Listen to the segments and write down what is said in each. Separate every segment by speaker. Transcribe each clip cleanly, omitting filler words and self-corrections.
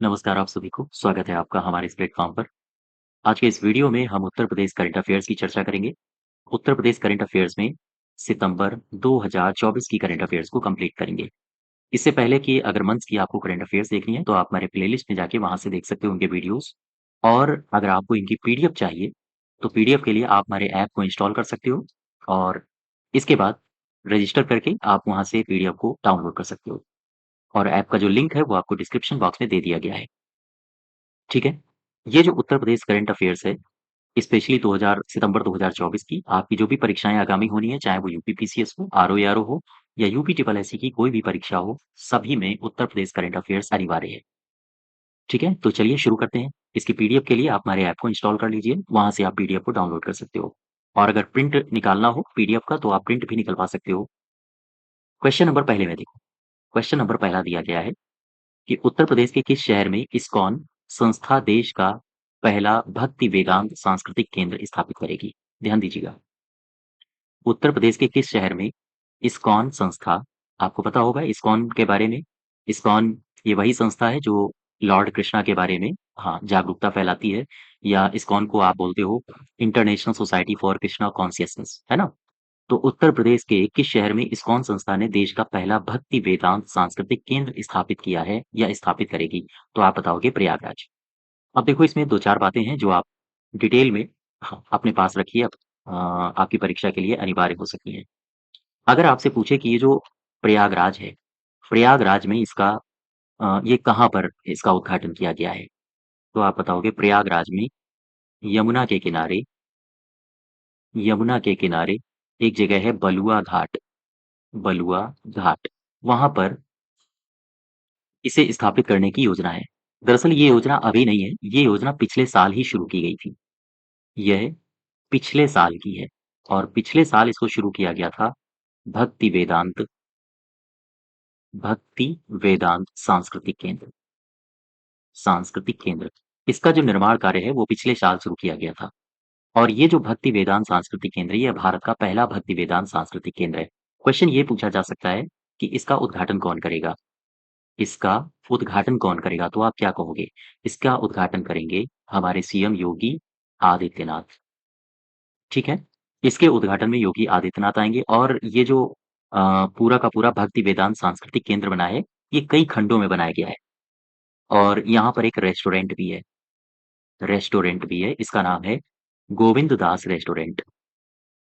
Speaker 1: नमस्कार आप सभी को, स्वागत है आपका हमारे इस प्लेटफ़ॉर्म पर। आज के इस वीडियो में हम उत्तर प्रदेश करंट अफ़ेयर्स की चर्चा करेंगे। उत्तर प्रदेश करंट अफ़ेयर्स में सितंबर 2024 की करंट अफ़ेयर्स को कंप्लीट करेंगे। इससे पहले कि अगर मंथ्स की आपको करंट अफ़ेयर्स देखनी है, तो आप हमारे प्लेलिस्ट में जाके वहाँ से देख सकते हो उनके वीडियोज़। और अगर आपको इनकी पीडीएफ चाहिए, तो पीडीएफ के लिए आप हमारे ऐप को इंस्टॉल कर सकते हो और इसके बाद रजिस्टर करके आप वहाँ से पीडीएफ को डाउनलोड कर सकते हो। और ऐप का जो लिंक है, वो आपको डिस्क्रिप्शन बॉक्स में दे दिया गया है। ठीक है? ये जो उत्तर प्रदेश करंट अफ़ेयर्स है, स्पेशली 2000 सितंबर 2024 की आपकी जो भी परीक्षाएँ आगामी होनी है, चाहे वो यूपी पीसीएस हो, आरओ-एआरओ हो या यूपी ट्रिपल एससी की कोई भी परीक्षा हो, सभी में उत्तर प्रदेश करंट अफ़ेयर्स अनिवार्य है। ठीक है? तो चलिए शुरू करते हैं। इसकी पीडीएफ के लिए आप हमारे ऐप को इंस्टॉल कर लीजिए, वहाँ से आप पीडीएफ को डाउनलोड कर सकते हो। और अगर प्रिंट निकालना हो पीडीएफ का, तो आप प्रिंट भी निकलवा सकते हो। क्वेश्चन नंबर पहले में देखो, क्वेश्चन नंबर पहला दिया गया है कि उत्तर प्रदेश के किस शहर में इस्कॉन संस्था देश का पहला भक्ति वेदांत सांस्कृतिक केंद्र स्थापित करेगी? ध्यान दीजिएगा। उत्तर प्रदेश के किस शहर में इस्कॉन संस्था, आपको पता होगा इस्कॉन के बारे में। इस्कॉन ये वही संस्था है जो लॉर्ड कृष्णा के बारे में हाँ, जागरूकता फैलाती है, या इस्कॉन को आप बोलते हो international society for Krishna consciousness, है ना? तो उत्तर प्रदेश के किस शहर में इस्कॉन संस्था ने देश का पहला भक्ति वेदांत सांस्कृतिक केंद्र स्थापित किया है या स्थापित करेगी? तो आप बताओगे प्रयागराज। अब देखो इसमें 2-4 बातें हैं जो आप डिटेल में हाँ, अपने पास रखिए, अब आपकी परीक्षा के लिए अनिवार्य हो सकती हैं। अगर आपसे पूछे कि ये जो प्रयागराज है, प्रयागराज में इसका ये कहाँ पर इसका उद्घाटन किया गया है? तो आप बताओगे प्रयागराज में यमुना के किनारे, यमुना के किनारे एक जगह है बलुआ घाट, बलुआ घाट। वहाँ पर इसे स्थापित करने की योजना है। दरअसल ये योजना अभी नहीं है, ये योजना पिछले साल ही शुरू की गई थी। यह पिछले साल की है और पिछले साल इसको शुरू किया गया था भक्ति वेदांत भक्ति वेदांत सांस्कृतिक केंद्र, सांस्कृतिक केंद्र। इसका जो निर्माण कार्य है वो पिछले साल शुरू किया गया था। और ये जो भक्ति वेदांत सांस्कृतिक केंद्र है, ये भारत का पहला भक्ति वेदांत सांस्कृतिक केंद्र है। क्वेश्चन ये पूछा जा सकता है कि इसका उद्घाटन कौन करेगा? इसका उद्घाटन कौन करेगा? तो आप क्या कहोगे? इसका उद्घाटन करेंगे हमारे सीएम योगी आदित्यनाथ। ठीक है? इसके उद्घाटन में योगी आदित्यनाथ आएँगे और ये जो पूरा का पूरा भक्ति वेदांत सांस्कृतिक केंद्र बना है, ये कई खंडों में बनाया गया है और यहाँ पर एक रेस्टोरेंट भी है, इसका नाम है गोविंद दास रेस्टोरेंट,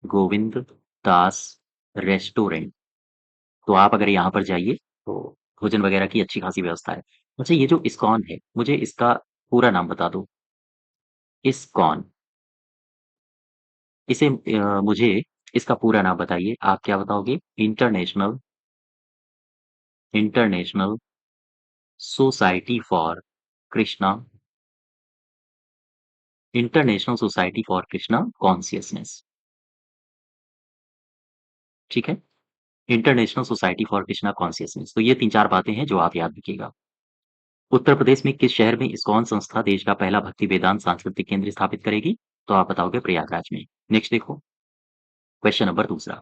Speaker 1: गोविंद दास रेस्टोरेंट। तो आप अगर यहाँ पर जाइए, तो भोजन वगैरह की अच्छी खासी व्यवस्था है। अच्छा ये जो इस्कॉन है, मुझे इसका पूरा नाम बता दो। इस्कॉन, मुझे इसका पूरा नाम बताइए। आप क्या बताओगे? International society for Krishna international society for Krishna consciousness. ठीक है? International society for Krishna consciousness. तो ये 3-4 बातें हैं जो आप याद रखिएगा। उत्तर प्रदेश में किस शहर में इस्कॉन संस्था देश का पहला भक्ति वेदांत सांस्कृतिक केंद्र स्थापित करेगी? तो आप बताओगे प्रयागराज में। नेक्स्ट देखो, क्वेश्चन नंबर दूसरा।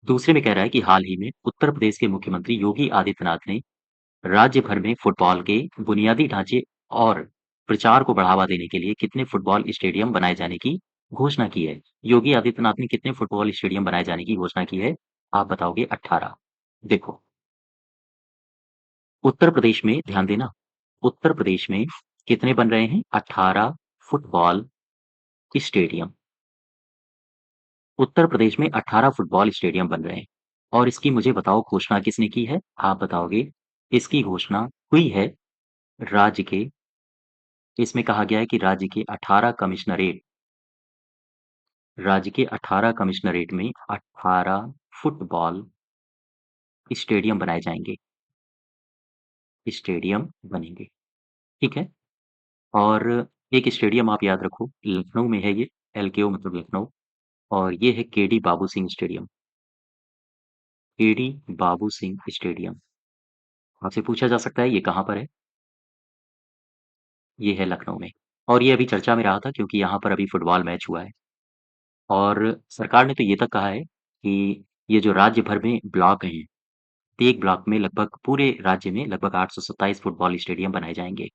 Speaker 1: दूसरे में कह रहा है कि हाल ही में उत्तर प्रदेश के मुख्यमंत्री योगी आदित्यनाथ ने राज्य भर में फुटबॉल के बुनियादी ढांचे और प्रचार को बढ़ावा देने के लिए कितने फुटबॉल स्टेडियम बनाए जाने की घोषणा की है? योगी आदित्यनाथ ने कितने फुटबॉल स्टेडियम बनाए जाने की घोषणा की है? आप बताओगे 18। देखो, उत्तर प्रदेश में ध्यान देना, उत्तर प्रदेश में कितने बन रहे हैं? 18 फुटबॉल स्टेडियम। उत्तर प्रदेश में 18 फुटबॉल स्टेडियम बन रहे हैं और इसकी मुझे बताओ घोषणा किसने की है? आप बताओगे इसकी घोषणा हुई है राज्य के इसमें कहा गया है कि राज्य के 18 कमिश्नरेट में 18 फुटबॉल स्टेडियम बनाए जाएँगे, स्टेडियम बनेंगे, ठीक है? और एक स्टेडियम आप याद रखो, लखनऊ में है ये, एलकेओ मतलब लखनऊ, और ये है KD Babu Singh stadium, KD Babu Singh stadium. आपसे पूछा जा सकता है ये कहाँ पर है? ये है लखनऊ में और ये अभी चर्चा में रहा था क्योंकि यहाँ पर अभी फुटबॉल मैच हुआ है। और सरकार ने तो ये तक कहा है कि ये जो राज्य भर में ब्लॉक हैं, प्रत्येक ब्लॉक में लगभग पूरे राज्य में लगभग 827 फुटबॉल स्टेडियम बनाए जाएँगे।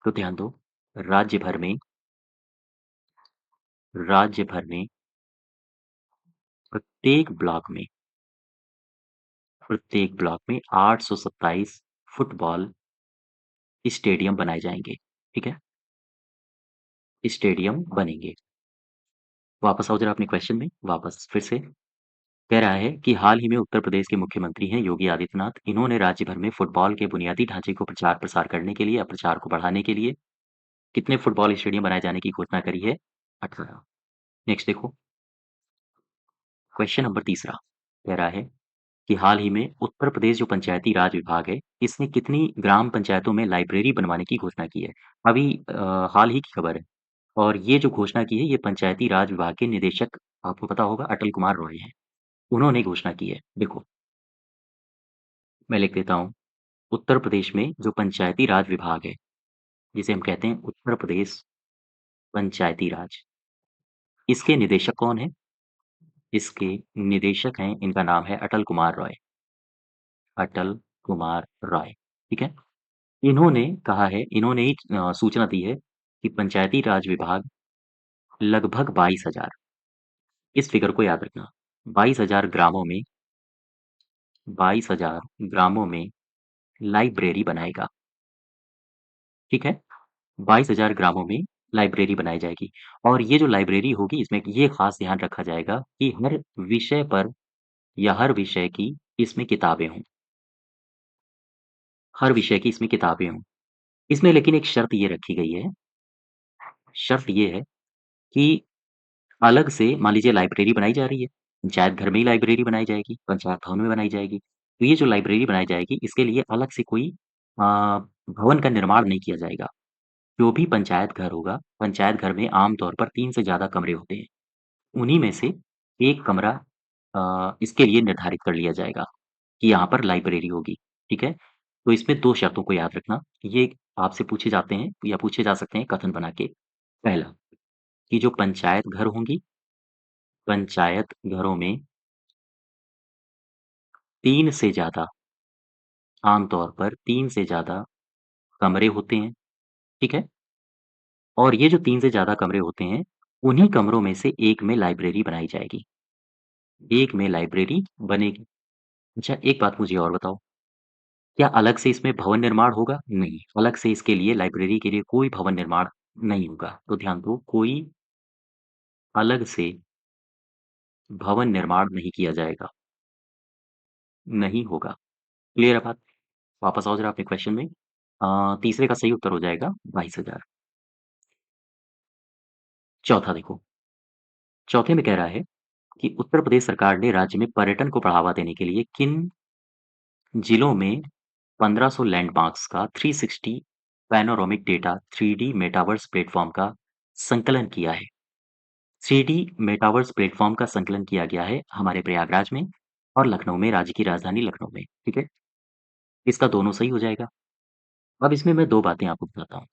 Speaker 1: तो ध्यान दो, राज्य भर में राज्य भर में प्रत्येक ब्लॉक में 827 फुटबॉल स्टेडियम बनाए जाएँगे, ठीक है? स्टेडियम बनेंगे। वापस आओ ज़रा अपने क्वेश्चन में, वापस फिर से। कह रहा है कि हाल ही में उत्तर प्रदेश के मुख्यमंत्री हैं योगी आदित्यनाथ। इन्होंने राज्य भर में फुटबॉल के बुनियादी ढांचे को प्रचार-प्रसार करने के लिए, प्रचार को बढ़ाने के लिए कितने फुटबॉल स्टेडियम बनाए जाने की घोषणा करी है? 18। नेक्स्ट देखो, क्वेश्चन नंबर तीसरा कह रहा है कि हाल ही में उत्तर प्रदेश जो पंचायती राज विभाग है, इसने कितनी ग्राम पंचायतों में लाइब्रेरी बनवाने की घोषणा की है? अभी हाल ही की खबर है और ये जो घोषणा की है, ये पंचायती राज विभाग के निदेशक आपको पता होगा अटल कुमार रॉय हैं। उन्होंने घोषणा की है। देखो, मैं लिख देता हूँ, उत्तर प्रदेश में जो पंचायती राज विभाग है, जिसे हम कहते हैं उत्तर प्रदेश पंचायती राज, इसके निदेशक कौन हैं? इसके निदेशक हैं, इनका नाम है अटल कुमार रॉय। अटल कुमार रॉय, ठीक है? इन्होंने कहा है, इन्होंने ही सूचना दी है कि पंचायती राज विभाग लगभग 22,000, इस फिगर को याद रखना, 22,000 ग्रामों में 22,000 ग्रामों में लाइब्रेरी बनाएगा, ठीक है? 22,000 ग्रामों में लाइब्रेरी बनाई जाएगी और ये जो लाइब्रेरी होगी इसमें ये खास ध्यान रखा जाएगा कि हर विषय पर या हर विषय की इसमें किताबें हों, हर विषय की इसमें किताबें हों। इसमें लेकिन एक शर्त ये रखी गई है, शर्त ये है कि अलग से मान लीजिए लाइब्रेरी बनाई जा रही है, पंचायत घर में ही लाइब्रेरी बनाई जाएगी, पंचायत भवन में बनाई जाएगी। तो ये जो लाइब्रेरी बनाई जाएगी इसके लिए अलग से कोई भवन का निर्माण नहीं किया जाएगा। जो भी पंचायत घर होगा, पंचायत घर में आम तौर पर 3 से ज़्यादा कमरे होते हैं। उन्हीं में से एक कमरा इसके लिए निर्धारित कर लिया जाएगा कि यहाँ पर लाइब्रेरी होगी, ठीक है? तो इसमें 2 शर्तों को याद रखना, ये आपसे पूछे जाते हैं या पूछे जा सकते हैं कथन बना के। पहला, कि जो पंचायत घर होंगी, पंचायत घरों में 3 से ज़्यादा आम तौर पर 3 से ज़्यादा कमरे होते हैं, ठीक है? और ये जो 3 से ज़्यादा कमरे होते हैं, उन्हीं कमरों में से एक में लाइब्रेरी बनाई जाएगी। एक में लाइब्रेरी बनेगी। अच्छा, एक बात मुझे और बताओ, क्या अलग से इसमें भवन निर्माण होगा? नहीं, अलग से इसके लिए लाइब्रेरी के लिए कोई भवन निर्माण नहीं होगा। तो ध्यान दो, कोई अलग से भवन निर्माण नहीं किया जाएगा, नहीं होगा। क्लियर है बात? वापस आओ ज़रा अपने क्वेश्चन में। तीसरे का सही उत्तर हो जाएगा 22,000। चौथा देखो, चौथे में कह रहा है कि उत्तर प्रदेश सरकार ने राज्य में पर्यटन को बढ़ावा देने के लिए किन जिलों में 1500 लैंडमार्क्स का 360 panoramic data 3D metaverse platform का संकलन किया है। 3D मेटावर्स प्लेटफॉर्म का संकलन किया गया है हमारे प्रयागराज में और लखनऊ में, राज्य की राजधानी लखनऊ में, ठीक है? इसका दोनों सही हो जाएगा। अब इसमें मैं 2 बातें आपको बताता हूँ।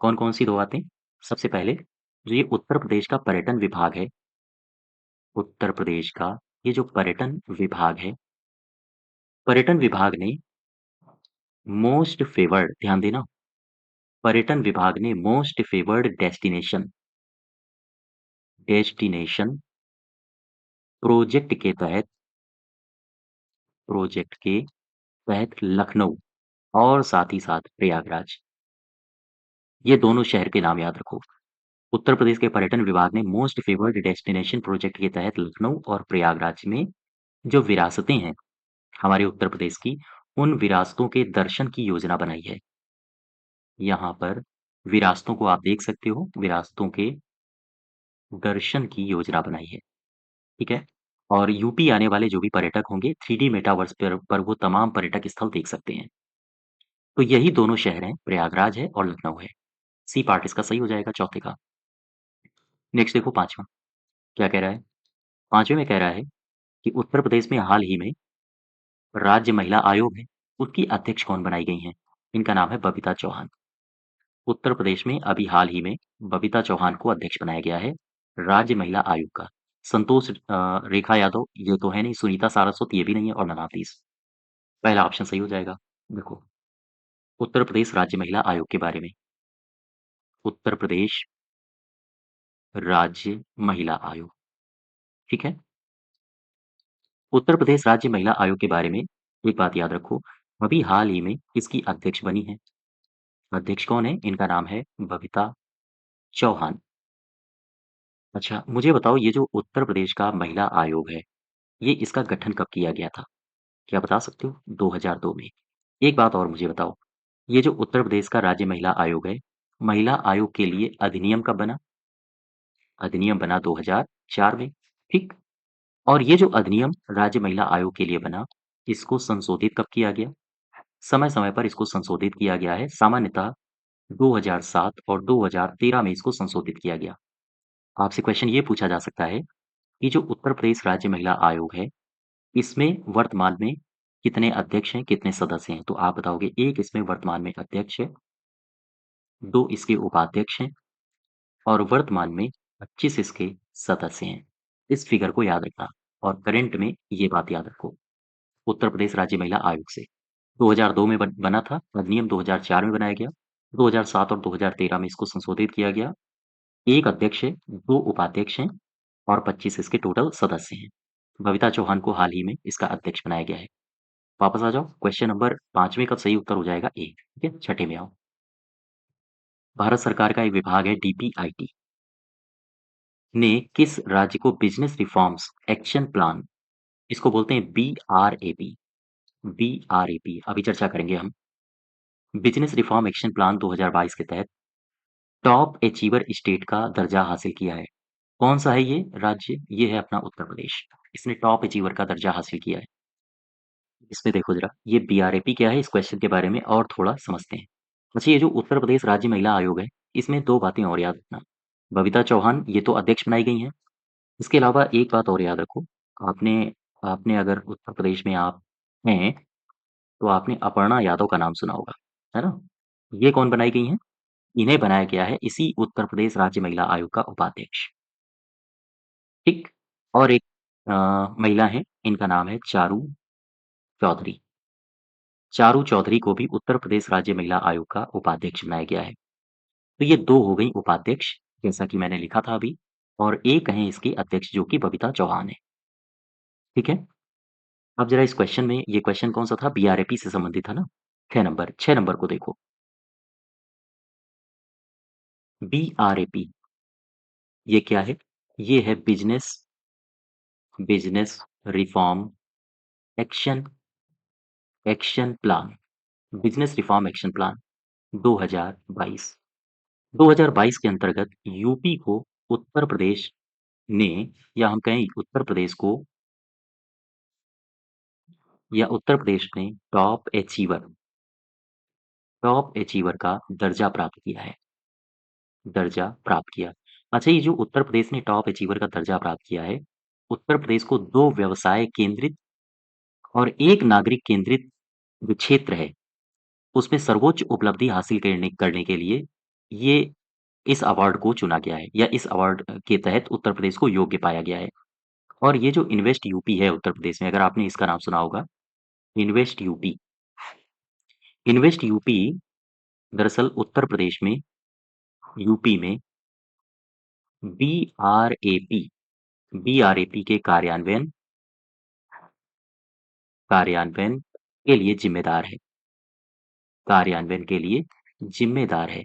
Speaker 1: कौन-कौन सी 2 बातें? सबसे पहले, जो ये उत्तर प्रदेश का पर्यटन विभाग है, उत्तर प्रदेश का ये जो पर्यटन विभाग है, पर्यटन विभाग ने मोस्ट फेवर्ड ध्यान देना, पर्यटन विभाग ने मोस्ट फेवर्ड डेस्टिनेशन प्रोजेक्ट के तहत लखनऊ और साथ ही साथ प्रयागराज, ये दोनों शहर के नाम याद रखो। उत्तर प्रदेश के पर्यटन विभाग ने मोस्ट फेवर्ड डेस्टिनेशन प्रोजेक्ट के तहत लखनऊ और प्रयागराज में जो विरासतें हैं हमारे उत्तर प्रदेश की, उन विरासतों के दर्शन की योजना बनाई है। यहाँ पर विरासतों को आप देख सकते हो, विरासतों के दर्शन की योजना बनाई है, ठीक है? और यूपी आने वाले जो भी पर्यटक होंगे, 3D मेटावर्स पर वो तमाम पर्यटक स्थल देख सकते हैं। तो यही दोनों शहर हैं, प्रयागराज है और लखनऊ है। सी पार्ट इसका सही हो जाएगा चौथे का। नेक्स्ट देखो 5वां, क्या कह रहा है? 5वें में कह रहा है कि उत्तर प्रदेश में हाल ही में राज्य महिला आयोग है, उसकी अध्यक्ष कौन बनाई गई हैं? इनका नाम है बबीता चौहान। उत्तर प्रदेश में अभी हाल ही में बबीता चौहान को अध्यक्ष बनाया गया है राज्य महिला आयोग का। संतोष रेखा यादव ये तो है नहीं, सुनीता सारस्वत ये भी नहीं है और मनातीस। पहला ऑप्शन सही हो जाएगा। देखो, उत्तर प्रदेश राज्य महिला आयोग के बारे में। उत्तर प्रदेश राज्य महिला आयोग, ठीक है? उत्तर प्रदेश राज्य महिला आयोग के बारे में एक बात याद रखो, अभी हाल ही में इसकी अध्यक्ष बनी है। अध्यक्ष कौन है? इनका नाम है बबीता चौहान। अच्छा, मुझे बताओ ये जो उत्तर प्रदेश का महिला आयोग है, ये इसका गठन कब किया गया था? क्या बता सकते हो? 2002 में। एक बात और मुझे बताओ, ये जो उत्तर प्रदेश का राज्य महिला आयोग है, महिला आयोग के लिए अधिनियम कब बना? अधिनियम बना 2004 में, ठीक? और ये जो अधिनियम राज्य महिला आयोग के लिए बना, इसको संशोधित कब किया गया? समय-समय पर इसको संशोधित किया गया है, सामान्यतः 2007 और 2013 में इसको संशोधित किया गया। आपसे क्वेश्चन ये पूछा जा सकता है कि जो उत्तर प्रदेश राज्य महिला आयोग है, इसमें वर्तमान में कितने अध्यक्ष हैं, कितने सदस्य हैं? तो आप बताओगे 1 इसमें वर्तमान में अध्यक्ष है, 2 इसके उपाध्यक्ष हैं और वर्तमान में 25 इसके सदस्य हैं। इस फिगर को याद रखना और करंट में ये बात याद रखो। उत्तर प्रदेश राज्य महिला आयोग से 2002 में बना था, अधिनियम 2004 में बनाया गया, 2007 और 2013 में इसको संशोधित किया गया। 1 अध्यक्ष है, 2 उपाध्यक्ष हैं और 25 इसके टोटल सदस्य हैं। बबीता चौहान को हाल ही में इसका अध्यक्ष बनाया गया है। वापस आ जाओ, क्वेश्चन नंबर 5वें का सही उत्तर हो जाएगा ए, ठीक है? छठे में आओ। भारत सरकार का एक विभाग है डीपीआईटी ने किस राज्य को बिजनेस रिफॉर्म्स एक्शन प्लान, इसको बोलते हैं बीआरएपी, बीआरएपी अभी चर्चा करेंगे हम। बिजनेस रिफॉर्म एक्शन प्लान 2022 के तहत टॉप अचीवर स्टेट का दर्जा हासिल किया है। कौन सा है ये राज्य? ये है अपना उत्तर प्रदेश। इसने टॉप अचीवर का दर्जा हासिल किया है। इसमें देखो जरा, ये बीआरएपी क्या है, इस क्वेश्चन के बारे में और थोड़ा समझते हैं। अच्छा, ये जो उत्तर प्रदेश राज्य महिला आयोग है, इसमें 2 बातें और याद रखना। बबीता चौहान ये तो अध्यक्ष बनाई गई हैं। इसके अलावा एक बात और याद रखो, आपने आपने अगर उत्तर प्रदेश में आप हैं, तो आपने अपर्णा यादव का नाम सुना होगा, है ना? ये कौन बनाई गई हैं? इन्हें बनाया गया है इसी उत्तर प्रदेश राज्य महिला आयोग का उपाध्यक्ष, ठीक? और एक महिला हैं, इनका नाम है चारू चौधरी। चारू चौधरी को भी उत्तर प्रदेश राज्य महिला आयोग का उपाध्यक्ष बनाया गया है। तो ये 2 हो गई उपाध्यक्ष, जैसा कि मैंने लिखा था अभी, और एक हैं इसके अध्यक्ष जो कि बबीता चौहान है, ठीक है? अब जरा इस क्वेश्चन में, ये क्वेश्चन कौन-सा था? बीआरएपी से संबंधित था ना? 6 नंबर को देखो। बीआरएपी ये क्या है? ये है business reform action action plan, business reform action plan 2022। 2022 के अंतर्गत यूपी को उत्तर प्रदेश ने, या हम कहें उत्तर प्रदेश ने टॉप अचीवर का दर्जा प्राप्त किया है, दर्जा प्राप्त किया। अच्छा, ये जो उत्तर प्रदेश ने टॉप अचीवर का दर्जा प्राप्त किया है, उत्तर प्रदेश को 2 व्यवसाय केंद्रित और 1 नागरिक केंद्रित जो क्षेत्र है, उसमें सर्वोच्च उपलब्धि हासिल करने करने के लिए ये इस अवार्ड को चुना गया है, या इस अवार्ड के तहत उत्तर प्रदेश को योग्य पाया गया है। और ये जो इन्वेस्ट यूपी है उत्तर प्रदेश में, अगर आपने इसका नाम सुना होगा, इन्वेस्ट यूपी। इन्वेस्ट यूपी दरअसल उत्तर प्रदेश में, यूपी में बीआरएपी बीआरएपी के कार्यान्वयन के लिए जिम्मेदार है, कार्यान्वयन के लिए जिम्मेदार है,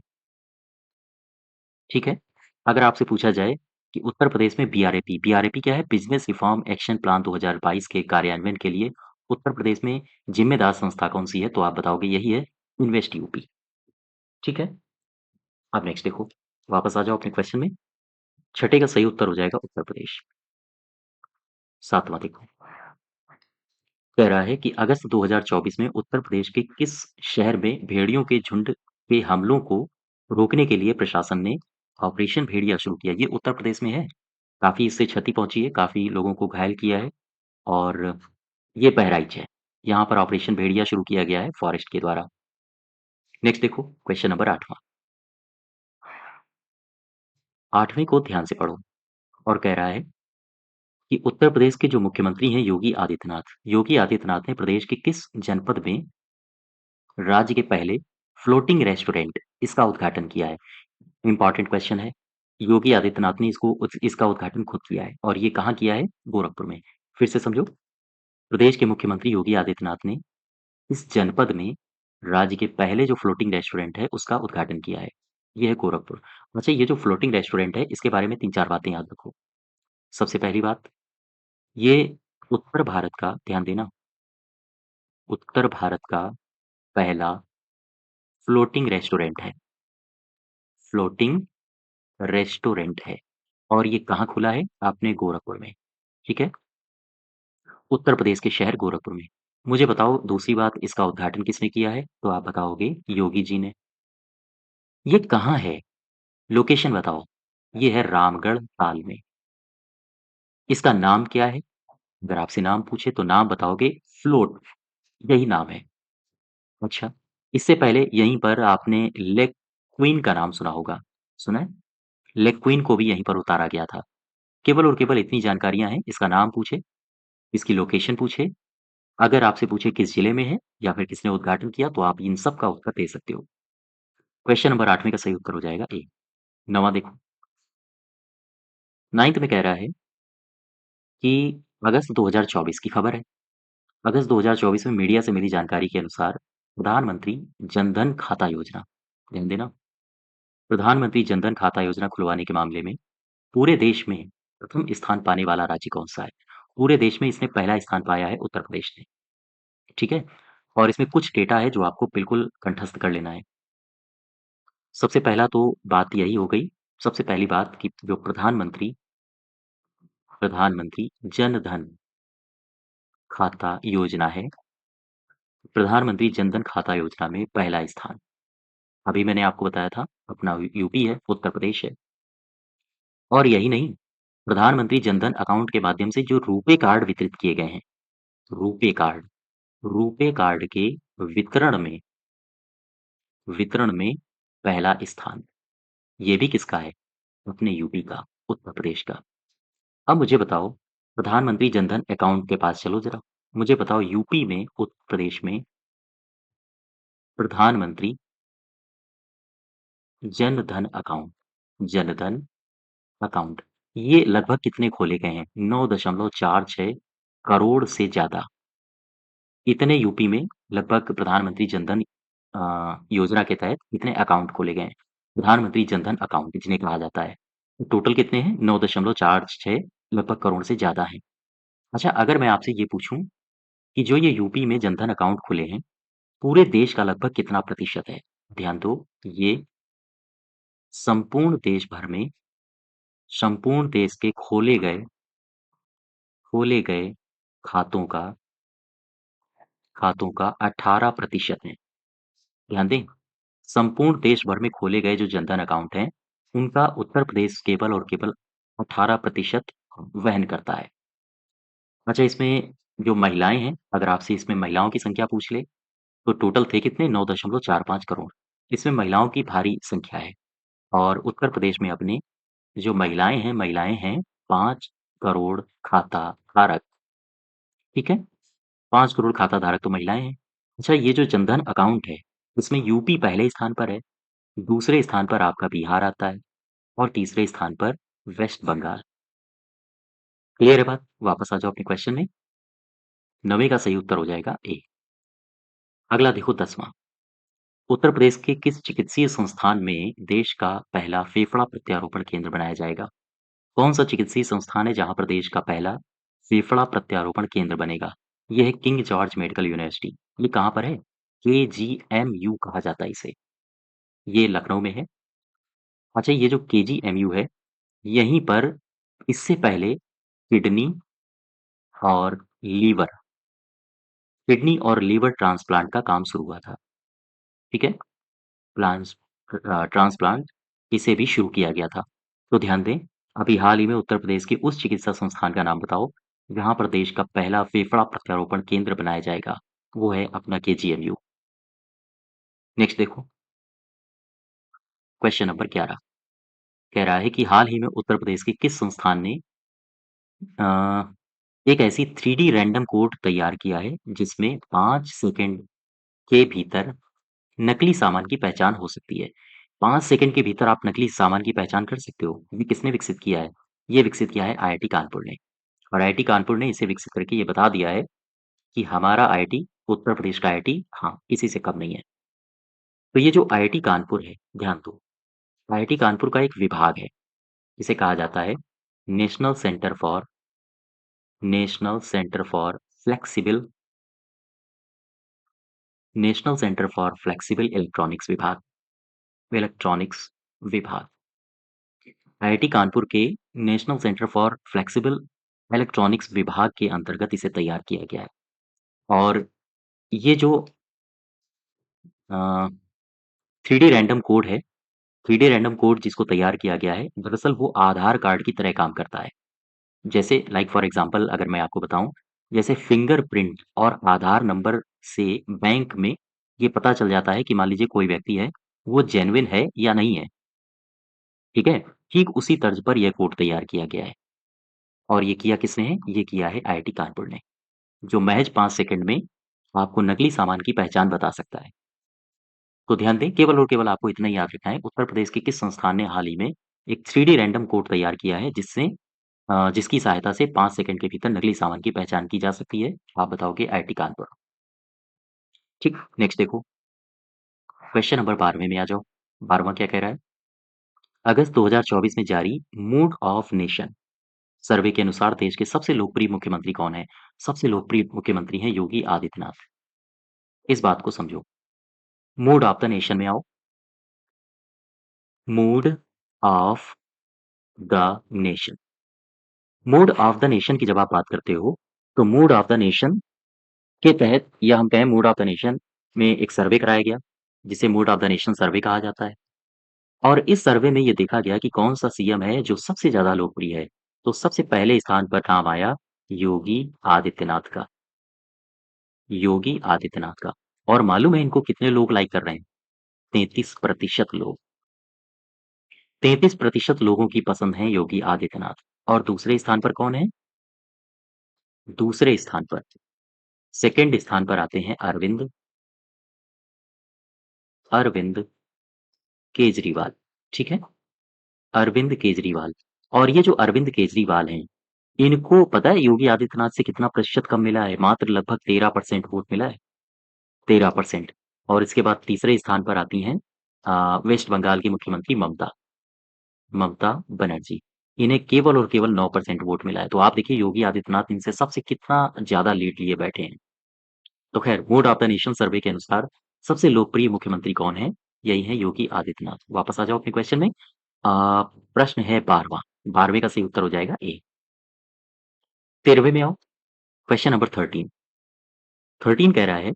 Speaker 1: ठीक है? अगर आपसे पूछा जाए कि उत्तर प्रदेश में बीआरएपी बीआरएपी क्या है? बिज़नेस रिफॉर्म एक्शन प्लान 2022 के कार्यान्वयन के लिए उत्तर प्रदेश में जिम्मेदार संस्था कौन-सी है? तो आप बताओगे यही है, इन्वेस्ट यूपी, ठीक है? अब नेक्स्ट देखो, वापस आ जाओ अपने क्वेश्चन में। छठे का सही उत्तर हो जाएगा उत्तर प्रदेश। 7वां देखो, कह रहा है कि अगस्त 2024 में उत्तर प्रदेश के किस शहर में भेड़ियों के झुंड के हमलों को रोकने के लिए प्रशासन ने ऑपरेशन भेड़िया शुरू किया? ये उत्तर प्रदेश में है। काफ़ी इससे क्षति पहुँची है, काफ़ी लोगों को घायल किया है, और ये बहराइच है। यहाँ पर ऑपरेशन भेड़िया शुरू किया गया है फॉरेस्ट के द्वारा। नेक्स्ट देखो, क्वेश्चन नंबर 8वां। 8वें को ध्यान से पढ़ो और कह रहा है कि उत्तर प्रदेश के जो मुख्यमंत्री हैं योगी आदित्यनाथ ने प्रदेश के किस जनपद में राज्य के पहले फ्लोटिंग रेस्टोरेंट इसका उद्घाटन किया है? इम्पोर्टेंट क्वेश्चन है। योगी आदित्यनाथ ने इसका उद्घाटन खुद किया है और ये कहाँ किया है? गोरखपुर में। फिर से समझो, प्रदेश के मुख्यमंत्री योगी आदित्यनाथ ने इस जनपद में राज्य के पहले जो फ्लोटिंग रेस्टोरेंट है उसका उद्घाटन किया है। ये है गोरखपुर। अच्छा, ये जो फ्लोटिंग रेस्टोरेंट है इसके बारे में 3-4 बातें याद रखो। सबसे पहली बात, ये उत्तर भारत का, ध्यान देना, उत्तर भारत का पहला फ्लोटिंग रेस्टोरेंट है। फ्लोटिंग रेस्टोरेंट है और ये कहाँ खुला है? आपने गोरखपुर में। ठीक है? उत्तर प्रदेश के शहर गोरखपुर में। मुझे बताओ दूसरी बात, इसका उद्घाटन किसने किया है? तो आप बताओगे योगी जी ने। ये कहाँ है? लोकेशन बताओ। ये है रामगढ़ ताल में। इसका नाम क्या है? अगर आपसे नाम पूछे तो नाम बताओगे फ्लोट, यही नाम है। अच्छा, इससे पहले यहीं पर आपने लेक क्वीन का नाम सुना होगा। सुना है? लेक क्वीन को भी यहीं पर उतारा गया था। केवल और केवल इतनी जानकारियाँ हैं, इसका नाम पूछे, इसकी लोकेशन पूछे, अगर आपसे पूछे किस जिले में है या फिर किसने उद्घाटन किया तो आप इन सब का उत्तर दे सकते हो। क्वेश्चन नंबर 8वें का सही उत्तर हो जाएगा ए। 9वां देखो, 9th में कह रहा है कि अगस्त 2024 की खबर है। अगस्त 2024 में मीडिया से मिली जानकारी के अनुसार प्रधानमंत्री जनधन खाता योजना, ध्यान देना, प्रधानमंत्री जनधन खाता योजना खुलवाने के मामले में पूरे देश में प्रथम स्थान पाने वाला राज्य कौन-सा है? पूरे देश में इसने पहला स्थान पाया है उत्तर प्रदेश ने, ठीक है? और इसमें कुछ डेटा है जो आपको बिल्कुल कंठस्थ कर लेना है। सबसे पहला तो बात यही हो गई, सबसे पहली बात कि जो प्रधानमंत्री जन धन खाता योजना है, प्रधानमंत्री जन धन खाता योजना में पहला स्थान। अभी मैंने आपको बताया था अपना यूपी है, उत्तर प्रदेश है। और यही नहीं, प्रधानमंत्री जन धन अकाउंट के माध्यम से जो रुपे कार्ड वितरित किए गए हैं, रुपे कार्ड, रुपे कार्ड के वितरण में वितरण में पहला स्थान। ये भी किसका है? अपने यूपी का, उत्तर प्रदेश का। अब मुझे बताओ, प्रधानमंत्री जनधन अकाउंट के पास चलो ज़रा। मुझे बताओ यूपी में, उत्तर प्रदेश में प्रधानमंत्री जनधन अकाउंट, ये लगभग कितने खोले गए हैं? 9.46 करोड़ से ज़्यादा। इतने यूपी में लगभग प्रधानमंत्री जनधन योजना के तहत इतने अकाउंट खोले गए हैं। प्रधानमंत्री जनधन अकाउंट जिन्हें कहा जाता है। टोटल कितने हैं? 9.46 लगभग करोड़ से ज़्यादा हैं। अच्छा, अगर मैं आपसे ये पूछूँ कि जो ये यूपी में जनधन अकाउंट खुले हैं, पूरे देश का लगभग कितना प्रतिशत है? ध्यान दो, ये संपूर्ण देश भर में, संपूर्ण देश के खोले गए खातों का 18% है। ध्यान दें, संपूर्ण देश भर में खोले गए जो जनधन अकाउंट हैं, उनका उत्तर प्रदेश केवल और केवल 18% वहन करता है। अच्छा, इसमें जो महिलाएँ हैं, अगर आपसे इसमें महिलाओं की संख्या पूछ ले, तो टोटल थे कितने? 9.45 करोड़। इसमें महिलाओं की भारी संख्या है और उत्तर प्रदेश में अपने जो महिलाएँ हैं 5 करोड़ खाता धारक, ठीक है? 5 करोड़ खाता धारक तो महिलाएँ हैं। अच्छा, ये जो जनधन अकाउंट है, इसमें यूपी पहले स्थान पर है, दूसरे स्थान पर आपका बिहार आता है और तीसरे स्थान पर वेस्ट बंगाल। क्लियर है बात? वापस आ जाओ अपने क्वेश्चन में। 9वें का सही उत्तर हो जाएगा ए। अगला देखो 10वां। उत्तर प्रदेश के किस चिकित्सीय संस्थान में देश का पहला फेफड़ा प्रत्यारोपण केंद्र बनाया जाएगा? कौन सा चिकित्सीय संस्थान है जहां पर देश का पहला फेफड़ा प्रत्यारोपण केंद्र बनेगा? यह है किंग जॉर्ज मेडिकल यूनिवर्सिटी। ये कहाँ पर है? केजीएमयू कहा जाता है इसे। ये लखनऊ में है। अच्छा, ये जो केजीएमयू है, यहीं पर इससे पहले किडनी और लीवर किडनी और लीवर ट्रांसप्लांट का काम शुरू हुआ था। ठीक है? प्लांट्स ट्रांसप्लांट इसे भी शुरू किया गया था। तो ध्यान दें, अभी हाल ही में उत्तर प्रदेश के उस चिकित्सा संस्थान का नाम बताओ, जहाँ पर देश का पहला फेफड़ा प्रत्यारोपण केंद्र बनाया जाएगा। वो है अपना केजीएमयू। नेक्स्ट देखो, क्वेश्चन नंबर 11 कह रहा है कि हाल ही में उत्तर प्रदेश के किस संस्थान ने एक ऐसी 3D रैंडम कोड तैयार किया है जिसमें 5 सेकंड के भीतर नकली सामान की पहचान हो सकती है। 5 सेकंड के भीतर आप नकली सामान की पहचान कर सकते हो। ये किसने विकसित किया है? ये विकसित किया है आईआईटी कानपुर ने। और आईआईटी कानपुर ने इसे विकसित करके ये बता दिया है कि हमारा आईआईटी, उत्तर प्रदेश का आईआईटी, हाँ, किसी से कम नहीं है। तो ये जो आईआईटी कानपुर है, ध्यान दो, आईआईटी कानपुर का एक विभाग है, इसे कहा जाता है national centre for national centre for flexible national centre for flexible electronics विभाग। आईआईटी कानपुर के national centre for flexible electronics विभाग के अंतर्गत इसे तैयार किया गया है। और ये जो 3D रैंडम कोड है, 3D रैंडम कोड जिसको तैयार किया गया है, दरअसल वो आधार कार्ड की तरह काम करता है। जैसे लाइक फॉर एग्जांपल अगर मैं आपको बताऊं, जैसे फिंगरप्रिंट और आधार नंबर से बैंक में ये पता चल जाता है कि मान लीजिए कोई व्यक्ति है, वो जेन्युइन है या नहीं है, ठीक है? ठीक उसी तर्ज पर यह कोड तैयार किया गया है। और ये किया किसने है? ये किया है आईआईटी कानपुर ने, जो महज 5 सेकंड में आपको नकली सामान की पहचान बता सकता है। तो ध्यान दें, केवल और केवल आपको इतना ही याद रखना है, उत्तर प्रदेश के किस संस्थान ने हाल ही में एक 3D रैंडम कोड तैयार किया है जिसकी सहायता से 5 सेकंड के भीतर नकली सामान की पहचान की जा सकती है। आप बताओगे आईआईटी कानपुर। ठीक, नेक्स्ट देखो, क्वेश्चन नंबर 12वें में आ जाओ। 12वां क्या कह रहा है? अगस्त 2024 में जारी मूड ऑफ नेशन सर्वे के अनुसार देश के सबसे लोकप्रिय मुख्यमंत्री कौन है? सबसे लोकप्रिय मुख्यमंत्री हैं योगी आदित्यनाथ। इस बात को समझो। मूड ऑफ द नेशन में आओ। Mood off the nation. Mood off the nation की जब आप बात करते हो, तो मूड ऑफ द नेशन के तहत, या हम कहें मूड ऑफ द नेशन में एक सर्वे कराया गया, जिसे मूड ऑफ द नेशन सर्वे कहा जाता है। और इस सर्वे में ये देखा गया कि कौन सा सीएम है जो सबसे ज्यादा लोकप्रिय है। तो सबसे पहले स्थान पर नाम आया योगी आदित्यनाथ का। योगी आदित्यनाथ का। और मालूम है इनको कितने लोग लाइक कर रहे हैं? 33% लोग। 33% लोगों की पसंद है योगी आदित्यनाथ। और दूसरे स्थान पर कौन है? दूसरे स्थान पर, सेकंड स्थान पर आते हैं अरविंद अरविंद केजरीवाल। ठीक है, अरविंद केजरीवाल। और ये जो अरविंद केजरीवाल हैं, इनको पता है योगी आदित्यनाथ से कितना प्रतिशत कम मिला है? मात्र लगभग 13% वोट मिला है। 13%। और इसके बाद तीसरे स्थान पर आती हैं वेस्ट बंगाल की मुख्यमंत्री ममता ममता बनर्जी। इन्हें केवल और केवल 9% वोट मिला है। तो आप देखिए योगी आदित्यनाथ इनसे सबसे कितना ज्यादा लीड लिए बैठे हैं। तो खैर, मूड ऑफ द नेशन सर्वे के अनुसार सबसे लोकप्रिय मुख्यमंत्री कौन है? यही है योगी आदित्यनाथ। वापस आ जाओ अपने क्वेश्चन में। प्रश्न है 12वां। 12वें का सही उत्तर हो जाएगा ए। 13वें में आओ। क्वेश्चन नंबर 13 कह रहा है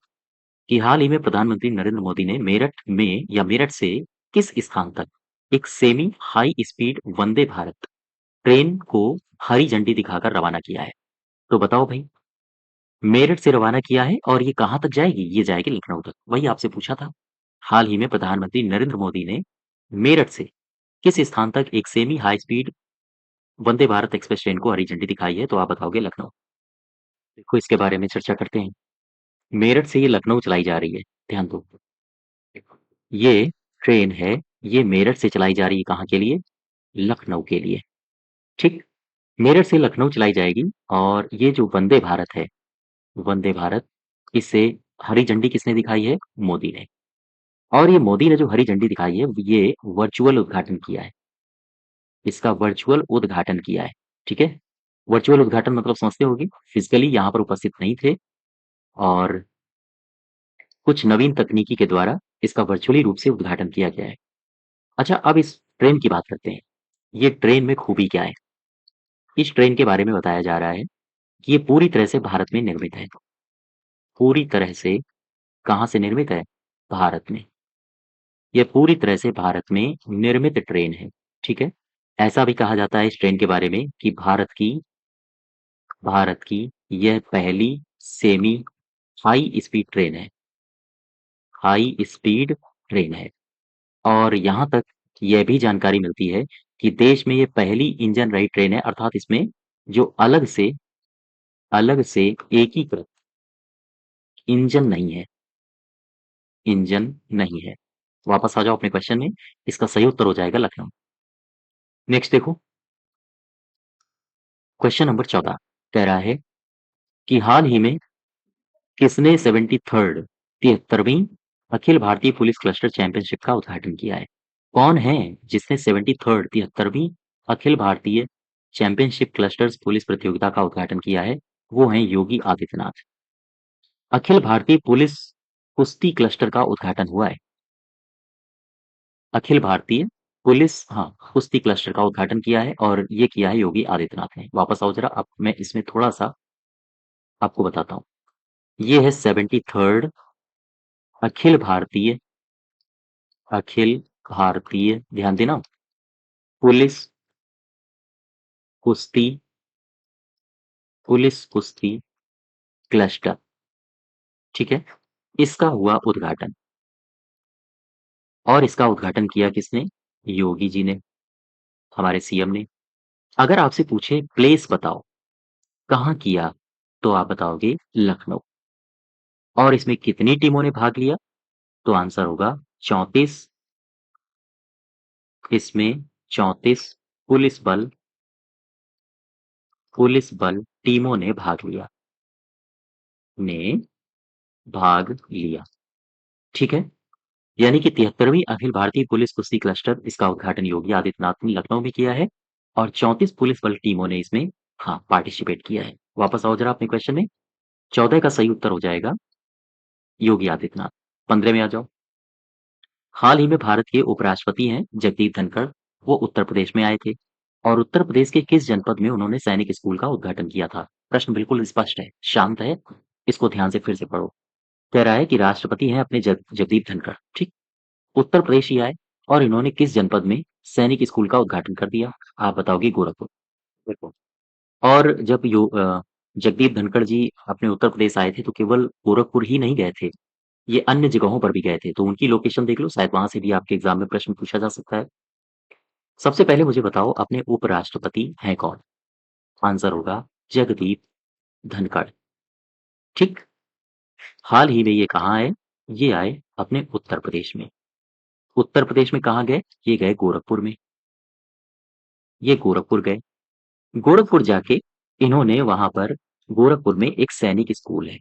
Speaker 1: कि हाल ही में प्रधानमंत्री नरेंद्र मोदी ने मेरठ में या मेरठ से किस स्थान तक एक semi high speed Vande Bharat train को हरी झंडी दिखाकर रवाना किया है? तो बताओ भाई, मेरठ से रवाना किया है और ये कहाँ तक जाएगी? ये जाएगी लखनऊ तक। वही आपसे पूछा था। हाल ही में प्रधानमंत्री नरेंद्र मोदी ने मेरठ से किस स्थान तक एक semi high speed Vande Bharat express train को हरी झंडी दिखाई है? तो आप बताओगे लखनऊ। देखो, इसके बारे में चर्चा करते हैं। मेरठ से ये लखनऊ चलाई जा रही है। ध्यान दो, ये ट्रेन है, ये मेरठ से चलाई जा रही है कहाँ के लिए? लखनऊ के लिए। ठीक, मेरठ से लखनऊ चलाई जाएगी। और ये जो वंदे भारत है, वंदे भारत, इसे हरी झंडी किसने दिखाई है? मोदी ने। और ये मोदी ने जो हरी झंडी दिखाई है, ये वर्चुअल उद्घाटन किया है। इसका वर्चुअल उद्घाटन किया है। ठीक है, वर्चुअल उद्घाटन मतलब समझते होगी, फिजिकली यहाँ पर उपस्थित नहीं थे, और कुछ नवीन तकनीकी के द्वारा इसका वर्चुअली रूप से उद्घाटन किया गया है। अच्छा, अब इस ट्रेन की बात करते हैं। ये ट्रेन में खूबी क्या है? इस ट्रेन के बारे में बताया जा रहा है कि ये पूरी तरह से भारत में निर्मित है। पूरी तरह से कहाँ से निर्मित है? भारत में। यह पूरी तरह से भारत में निर्मित ट्रेन है। ठीक है, ऐसा भी कहा जाता है इस ट्रेन के बारे में कि भारत की यह पहली सेमी हाई स्पीड ट्रेन है। हाई स्पीड ट्रेन है। और यहाँ तक यह भी जानकारी मिलती है कि देश में ये पहली इंजन रहित ट्रेन है, अर्थात इसमें जो अलग से एकीकृत इंजन नहीं है, इंजन नहीं है। वापस आ जाओ अपने क्वेश्चन में। इसका सही उत्तर हो जाएगा लखनऊ। नेक्स्ट देखो, क्वेश्चन नंबर 14 कह रहा है कि हाल ही में किसने 73rd 73वीं Akhil Bharatiya police cluster championship का उद्घाटन किया है? कौन है जिसने 73rd 73वीं Akhil Bharatiya championship clusters police प्रतियोगिता का उद्घाटन किया है? वो हैं योगी आदित्यनाथ। अखिल भारतीय पुलिस कुश्ती क्लस्टर का उद्घाटन हुआ है। अखिल भारतीय पुलिस, हाँ, कुश्ती क्लस्टर का उद्घाटन किया है और ये किया है योगी आदित्यनाथ ने। वापस आओ जरा, अब मैं इसमें थोड़ा सा आपको बताता हूँ। ये है 73rd अखिल भारतीय, ध्यान देना, पुलिस कुश्ती क्लस्टर, ठीक है। इसका हुआ उद्घाटन, और इसका उद्घाटन किया किसने? योगी जी ने, हमारे सीएम ने। अगर आपसे पूछे प्लेस बताओ, कहाँ किया, तो आप बताओगे लखनऊ। और इसमें कितनी टीमों ने भाग लिया? तो आंसर होगा 34। इसमें 34 पुलिस बल टीमों ने ने भाग लिया, ठीक है। यानी कि 73वीं अखिल भारतीय पुलिस कुश्ती क्लस्टर, इसका उद्घाटन योगी आदित्यनाथ ने लखनऊ में किया है और 34 पुलिस बल टीमों ने इसमें, हाँ, पार्टिसिपेट किया है। वापस आओ जरा अपने क्वेश्चन में। 14 का सही उत्तर हो जाएगा योगी आदित्यनाथ। 15 में आ जाओ। हाल ही में भारत के उपराष्ट्रपति हैं जगदीप धनखड़, वो उत्तर प्रदेश में आए थे और उत्तर प्रदेश के किस जनपद में उन्होंने सैनिक स्कूल का उद्घाटन किया था? प्रश्न बिल्कुल स्पष्ट है, शांत है, इसको ध्यान से फिर से पढ़ो। कह रहा है कि राष्ट्रपति हैं अपने जगदीप धनखड़, ठीक, उत्तर प्रदेश ही आए और इन्होंने किस जनपद में सैनिक स्कूल का उद्घाटन कर दिया? आप बताओगे गोरखपुर। बिल्कुल। और जब जगदीप धनखड़ जी अपने उत्तर प्रदेश आए थे तो केवल गोरखपुर ही नहीं गए थे, ये अन्य जगहों पर भी गए थे, तो उनकी लोकेशन देख लो, शायद वहां से भी आपके एग्जाम में प्रश्न पूछा जा सकता है। सबसे पहले मुझे बताओ अपने उपराष्ट्रपति हैं कौन? आंसर होगा जगदीप धनखड़, ठीक। हाल ही में ये कहाँ आए? ये आए अपने उत्तर प्रदेश में। उत्तर प्रदेश में कहाँ गए? ये गए गोरखपुर में। ये गोरखपुर गए। गोरखपुर जाके इन्होंने वहां पर, गोरखपुर में एक सैनिक स्कूल है,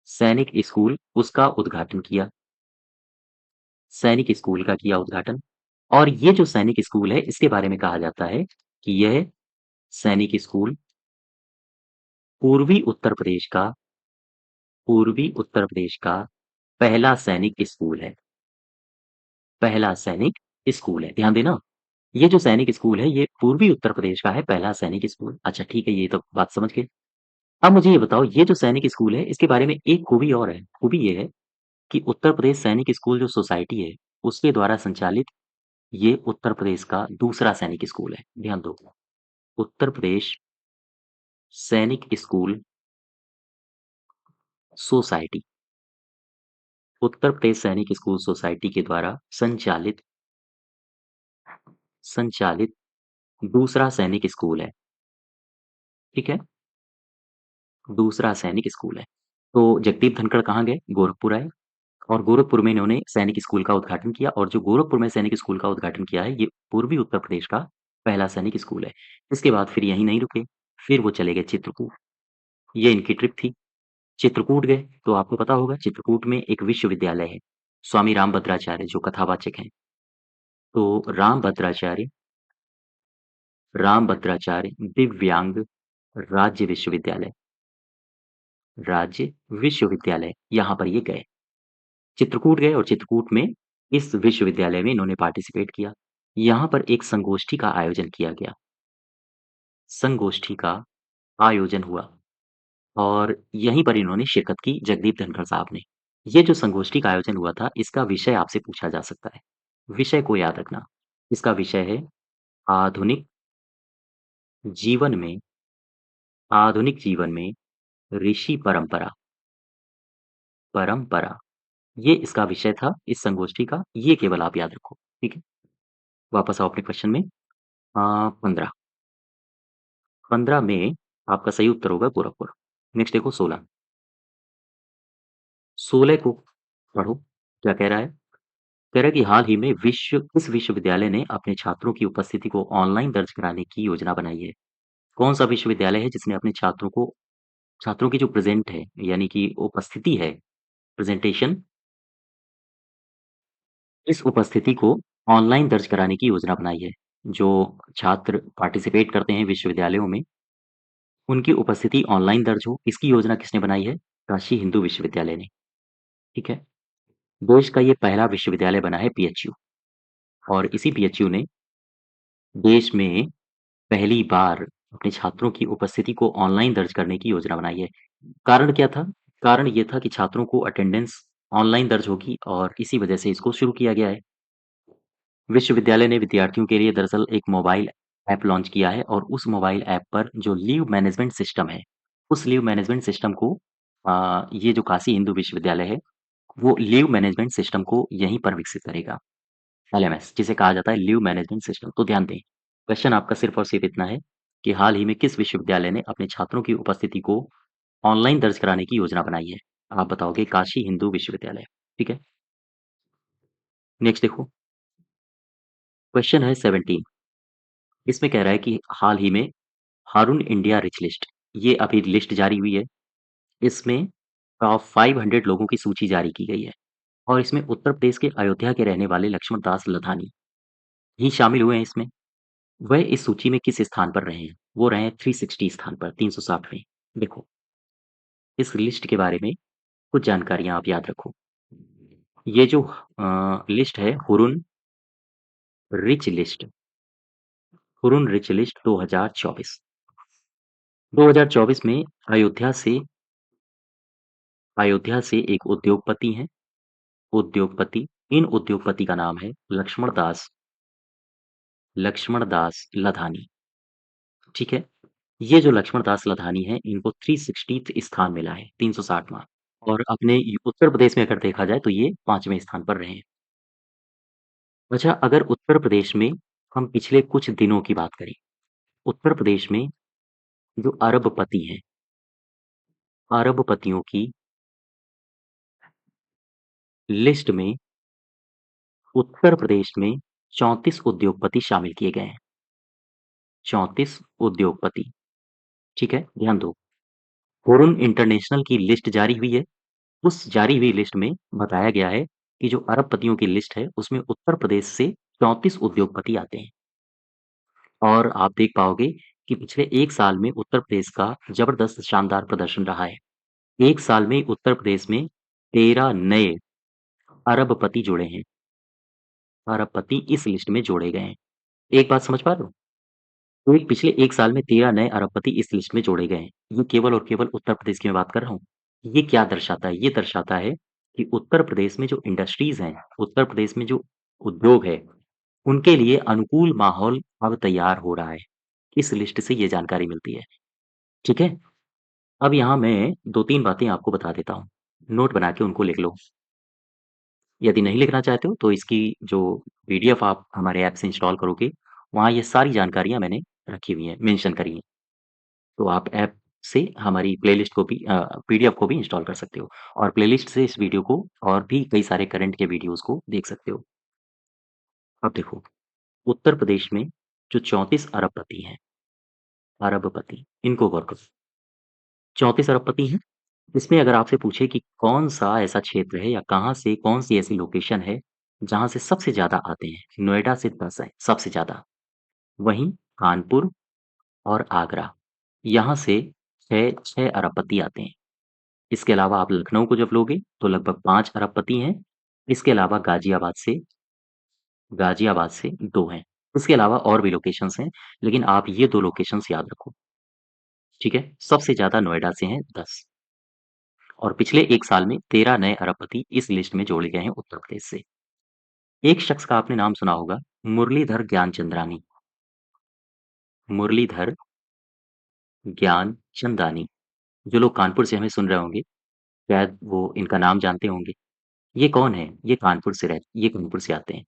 Speaker 1: सैनिक स्कूल, उसका उद्घाटन किया। सैनिक स्कूल का किया उद्घाटन। और ये जो सैनिक स्कूल है इसके बारे में कहा जाता है कि यह सैनिक स्कूल पूर्वी उत्तर प्रदेश का पहला सैनिक स्कूल है। पहला सैनिक स्कूल है, ध्यान देना। ये जो सैनिक स्कूल है ये पूर्वी उत्तर प्रदेश का है पहला सैनिक स्कूल। अच्छा ठीक है, ये तो बात समझ गए। अब मुझे ये बताओ, ये जो सैनिक स्कूल है इसके बारे में एक खूबी और है। खूबी ये है कि उत्तर प्रदेश सैनिक स्कूल जो सोसाइटी है उसके द्वारा संचालित ये उत्तर प्रदेश का दूसरा सैनिक स्कूल है। ध्यान दो, उत्तर प्रदेश सैनिक स्कूल सोसाइटी, उत्तर प्रदेश सैनिक स्कूल सोसाइटी के द्वारा संचालित दूसरा सैनिक स्कूल है, ठीक है। दूसरा सैनिक स्कूल है। तो जगदीप धनखड़ कहाँ गए? गोरखपुर आए और गोरखपुर में इन्होंने सैनिक स्कूल का उद्घाटन किया। और जो गोरखपुर में सैनिक स्कूल का उद्घाटन किया है ये पूर्वी उत्तर प्रदेश का पहला सैनिक स्कूल है। इसके बाद फिर यहीं नहीं रुके, फिर वो चले गए चित्रकूट। ये इनकी ट्रिप थी। चित्रकूट गए तो आपको पता होगा चित्रकूट में एक विश्वविद्यालय है, स्वामी रामभद्राचार्य जो कथावाचक हैं। तो रामभद्राचार्य दिव्यांग राज्य विश्वविद्यालय, यहाँ पर ये गए, चित्रकूट गए और चित्रकूट में इस विश्वविद्यालय में इन्होंने पार्टिसिपेट किया। यहाँ पर एक संगोष्ठी का आयोजन किया गया, संगोष्ठी का आयोजन हुआ और यहीं पर इन्होंने शिरकत की, जगदीप धनखड़ साहब ने। ये जो संगोष्ठी का आयोजन हुआ था इसका विषय आपसे पूछा जा सकता है, विषय को याद रखना। इसका विषय है आधुनिक जीवन में ऋषि परंपरा, ये इसका विषय था इस संगोष्ठी का, ये केवल आप याद रखो, ठीक है। वापस आओ अपने क्वेश्चन में। 15 15 में आपका सही उत्तर होगा गोरखपुर। नेक्स्ट देखो 16। 16 को पढ़ो, क्या कह रहा है? कह रहा है कि हाल ही में किस विश्वविद्यालय ने अपने छात्रों की उपस्थिति को ऑनलाइन दर्ज कराने की योजना बनाई है? कौन-सा विश्वविद्यालय है जिसने अपने छात्रों की जो प्रेज़ेंट है, यानी कि उपस्थिति है, प्रेज़ेंटेशन, इस उपस्थिति को ऑनलाइन दर्ज कराने की योजना बनाई है। जो छात्र पार्टिसिपेट करते हैं विश्वविद्यालयों में, उनकी उपस्थिति ऑनलाइन दर्ज हो, इसकी योजना किसने बनाई है? काशी हिंदू विश्वविद्यालय ने, ठीक है? देश का ये पहला विश्वविद्यालय बना है पीएचयू, और इसी पीएचयू ने देश में पहली बार अपने छात्रों की उपस्थिति को ऑनलाइन दर्ज करने की योजना बनाई है। कारण क्या था? कारण ये था कि छात्रों को अटेंडेंस ऑनलाइन दर्ज होगी, और इसी वजह से इसको शुरू किया गया है। विश्वविद्यालय ने विद्यार्थियों के लिए दरअसल एक मोबाइल ऐप लॉन्च किया है, और उस मोबाइल ऐप पर जो लीव मैनेजमेंट सिस्टम है, उस लीव मैनेजमेंट सिस्टम को ये जो काशी हिंदू विश्वविद्यालय है, वो लीव मैनेजमेंट सिस्टम को यहीं पर विकसित करेगा। एलएमएस, जिसे कहा जाता है लीव मैनेजमेंट सिस्टम। तो ध्यान दें, क्वेश्चन आपका सिर्फ और सिर्फ इतना है कि हाल ही में किस विश्वविद्यालय ने अपने छात्रों की उपस्थिति को ऑनलाइन दर्ज कराने की योजना बनाई है? आप बताओगे काशी हिंदू विश्वविद्यालय, ठीक है? नेक्स्ट देखो, क्वेश्चन है 17। इसमें कह रहा है कि हाल ही में हारून इंडिया रिच लिस्ट, ये अभी लिस्ट जारी हुई है। इसमें टॉप 500 लोगों की सूची जारी की गई है, और इसमें उत्तर प्रदेश के अयोध्या के रहने वाले लक्ष्मण दास लधानी ही शामिल हुए हैं इसमें। वह इस सूची में किस स्थान पर रहे हैं? वो रहे हैं 360 स्थान पर, 360वें। देखो, इस लिस्ट के बारे में कुछ जानकारियाँ आप याद रखो। ये जो लिस्ट है rich list Hurun rich list 2024। 2024 में अयोध्या से एक उद्योगपति हैं, इन उद्योगपति का नाम है लक्ष्मण दास लधानी, ठीक है? ये जो लक्ष्मण दास लधानी हैं, इनको 360th स्थान मिला है, 360वां, और अपने उत्तर प्रदेश में अगर देखा जाए तो ये 5वें स्थान पर रहे हैं। अच्छा, अगर उत्तर प्रदेश में हम पिछले कुछ दिनों की बात करें, उत्तर प्रदेश में जो अरबपति हैं, अरबपतियों की लिस्ट में उत्तर प्रदेश में 34 उद्योगपति शामिल किए गए हैं। 34 उद्योगपति, ठीक है? ध्यान दो। हुरुन इंटरनेशनल की लिस्ट जारी हुई है। उस जारी हुई लिस्ट में बताया गया है कि जो अरबपतियों की लिस्ट है, उसमें उत्तर प्रदेश से 34 उद्योगपति आते हैं, और आप देख पाओगे कि पिछले 1 साल में उत्तर प्रदेश का जबरदस्त शानदार प्रदर्शन रहा है। 1 साल में उत्तर प्रदेश में 13 नए अरबपति जुड़े हैं। अरबपति इस लिस्ट में जोड़े गए हैं। एक बात समझ पा रहे हो? तो एक पिछले 1 साल में 13 नए अरबपति इस लिस्ट में जोड़े गए हैं। ये केवल और केवल उत्तर प्रदेश की मैं बात कर रहा हूँ। ये क्या दर्शाता है? ये दर्शाता है कि उत्तर प्रदेश में जो इंडस्ट्रीज़ हैं, उत्तर प्रदेश में जो उद्योग है, उनके लिए अनुकूल माहौल अब तैयार हो रहा है। इस लिस्ट से ये जानकारी मिलती है, ठीक है? अब यहाँ मैं 2-3 बातें आपको बता देता हूँ। नोट बना के उनको लिख लो। यदि नहीं लिखना चाहते हो तो इसकी जो पीडीएफ आप हमारे ऐप से इंस्टॉल करोगे, वहाँ ये सारी जानकारियाँ मैंने रखी हुई हैं, मेंशन करी हैं। तो आप ऐप से हमारी प्लेलिस्ट को भी पीडीएफ को भी इंस्टॉल कर सकते हो, और प्लेलिस्ट से इस वीडियो को और भी कई सारे करंट के वीडियोज़ को देख सकते हो। अब देखो, उत्तर प्रदेश में जो 34 अरबपति हैं, अरबपति, इनको गौर करो। 34 अरबपति हैं, इसमें अगर आपसे पूछे कि कौन-सा ऐसा क्षेत्र है या कहाँ से कौन-सी ऐसी लोकेशन है, जहाँ से सबसे ज़्यादा आते हैं? नोएडा से 10 है, सबसे ज़्यादा। वहीं कानपुर और आगरा, यहाँ से 6 अरबपति आते हैं। इसके अलावा आप लखनऊ को जब लोगे तो लगभग 5 अरबपति हैं। इसके अलावा गाज़ियाबाद से 2 हैं। इसके अलावा और भी लोकेशंस हैं, लेकिन आप ये 2 लोकेशंस याद रखो, ठीक है? सबसे ज़्यादा नोएडा से हैं 10, और पिछले 1 साल में 13 नए अरबपति इस लिस्ट में जोड़े गए हैं उत्तर प्रदेश से। एक शख्स का आपने नाम सुना होगा, मुरलीधर ज्ञानचंद्रानी। मुरलीधर ज्ञानचंदानी। जो लोग कानपुर से हमें सुन रहे होंगे, शायद वो इनका नाम जानते होंगे। ये कौन है? ये कानपुर से आते हैं।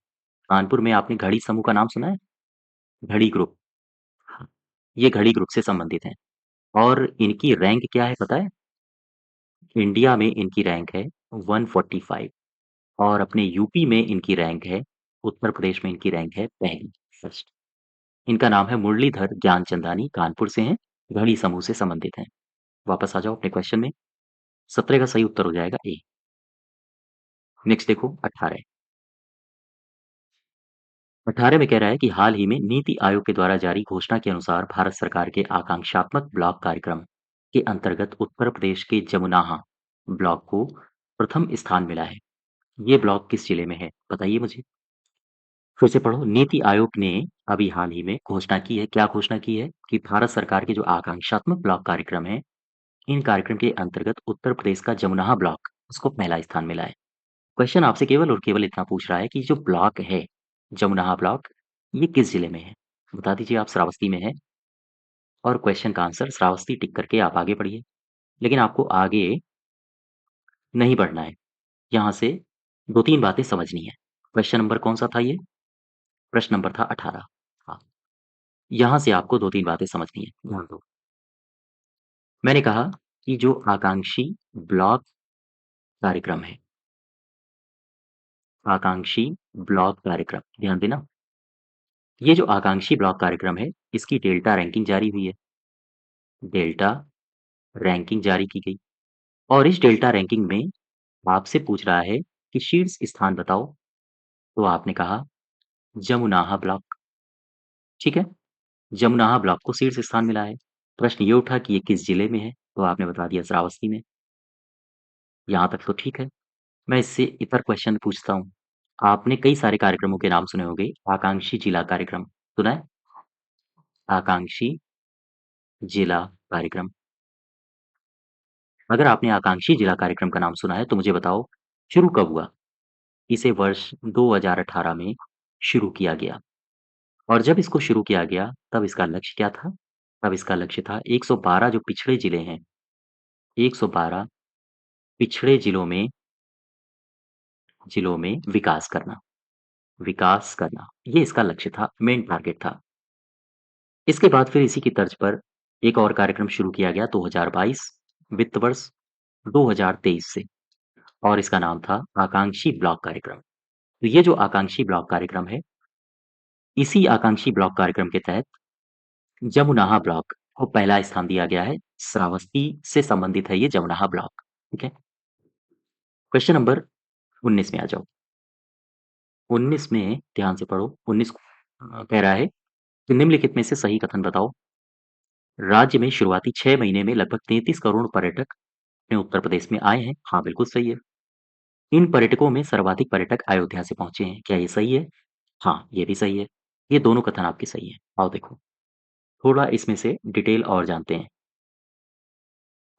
Speaker 1: कानपुर में आपने घड़ी समूह का नाम सुना है? घड़ी ग्रुप। हाँ, ये घड़ी ग्रुप से संबंधित हैं और इनकी रैंक क्या है पता है? इंडिया में इनकी रैंक है 145 और अपने यूपी में इनकी रैंक है, उत्तर प्रदेश में इनकी रैंक है पहली, फर्स्ट। इनका नाम है मुरलीधर ज्ञानचंदानी, कानपुर से हैं, घड़ी समूह से संबंधित हैं। वापस आ जाओ अपने क्वेश्चन में। 17 का सही उत्तर हो जाएगा ए। नेक्स्ट देखो 18। 18 में कह रहा है कि हाल ही में नीति आयोग के द्वारा जारी घोषणा के अनुसार भारत सरकार के आकांक्षात्मक ब्लॉक कार्यक्रम के अंतर्गत उत्तर प्रदेश के जमुनाहा ब्लॉक को प्रथम स्थान मिला है। ये ब्लॉक किस जिले में है? बताइए मुझे। फिर से पढ़ो। नीति आयोग ने अभी हाल ही में घोषणा की है, क्या घोषणा की है? कि भारत सरकार के जो आकांक्षात्मक ब्लॉक कार्यक्रम है, इन कार्यक्रम के अंतर्गत उत्तर प्रदेश का जमुनाहा ब्लॉक, उसको पहला स्थान मिला है। क्वेश्चन आपसे केवल और केवल इतना पूछ रहा है कि जो ब्लॉक है, जमुनाहा ब्लॉक, ये किस जिले में है? बता दीजिए आप श्रावस्ती में है और क्वेश्चन का आंसर श्रावस्ती टिक करके आप आगे बढ़िए। लेकिन आपको आगे नहीं बढ़ना है, यहाँ से 2-3 बातें समझनी है। क्वेश्चन नंबर कौन-सा था ये? प्रश्न नंबर था 18। हाँ, यहाँ से आपको 2-3 बातें समझनी है, ध्यान दो। मैंने कहा कि जो आकांक्षी ब्लॉक कार्यक्रम है, आकांक्षी ब्लॉक कार्यक्रम, ध्यान देना। ये जो आकांक्षी ब्लॉक कार्यक्रम है, इसकी डेल्टा रैंकिंग जारी हुई है। डेल्टा रैंकिंग जारी की गई और इस डेल्टा रैंकिंग में आपसे पूछ रहा है कि शीर्ष स्थान बताओ, तो आपने कहा जमुनाहा ब्लॉक, ठीक है? जमुनाहा ब्लॉक को शीर्ष स्थान मिला है। प्रश्न ये उठा कि ये किस जिले में है, तो आपने बता दिया श्रावस्ती में। यहाँ तक तो ठीक है। मैं इससे इतर क्वेश्चन पूछता हूँ। आपने कई सारे कार्यक्रमों के नाम सुने होंगे, आकांक्षी जिला कार्यक्रम, सुना है? आकांक्षी जिला कार्यक्रम। अगर आपने आकांक्षी जिला कार्यक्रम का नाम सुना है, तो मुझे बताओ शुरू कब हुआ? इसे वर्ष 2018 में शुरू किया गया और जब इसको शुरू किया गया, तब इसका लक्ष्य क्या था? तब इसका लक्ष्य था 112 जो पिछड़े जिले हैं, 112 पिछड़े जिलों में विकास करना, ये इसका लक्ष्य था, मेन टारगेट था। इसके बाद फिर इसी की तर्ज पर एक और कार्यक्रम शुरू किया गया 2022 वित्त वर्ष 2023 से और इसका नाम था आकांक्षी ब्लॉक कार्यक्रम। तो ये जो आकांक्षी ब्लॉक कार्यक्रम है, इसी आकांक्षी ब्लॉक कार्यक्रम के तहत जमुनाहा ब्लॉक को पहला स्थान दिया गया है। श्रावस्ती से संबंधित है ये जमुनाहा ब्लॉक, ठीक है? क्वेश्चन नंबर 19 में आ जाओ। 19 में ध्यान से पढ़ो। 19 कह रहा है कि निम्नलिखित में से सही कथन बताओ। राज्य में शुरुआती 6 महीने में लगभग 33 करोड़ पर्यटक अपने उत्तर प्रदेश में आए हैं। हाँ, बिल्कुल सही है। इन पर्यटकों में सर्वाधिक पर्यटक अयोध्या से पहुंचे हैं। क्या ये सही है? हाँ, ये भी सही है। ये दोनों कथन आपके सही हैं। आओ देखो, थोड़ा इसमें से डिटेल और जानते हैं।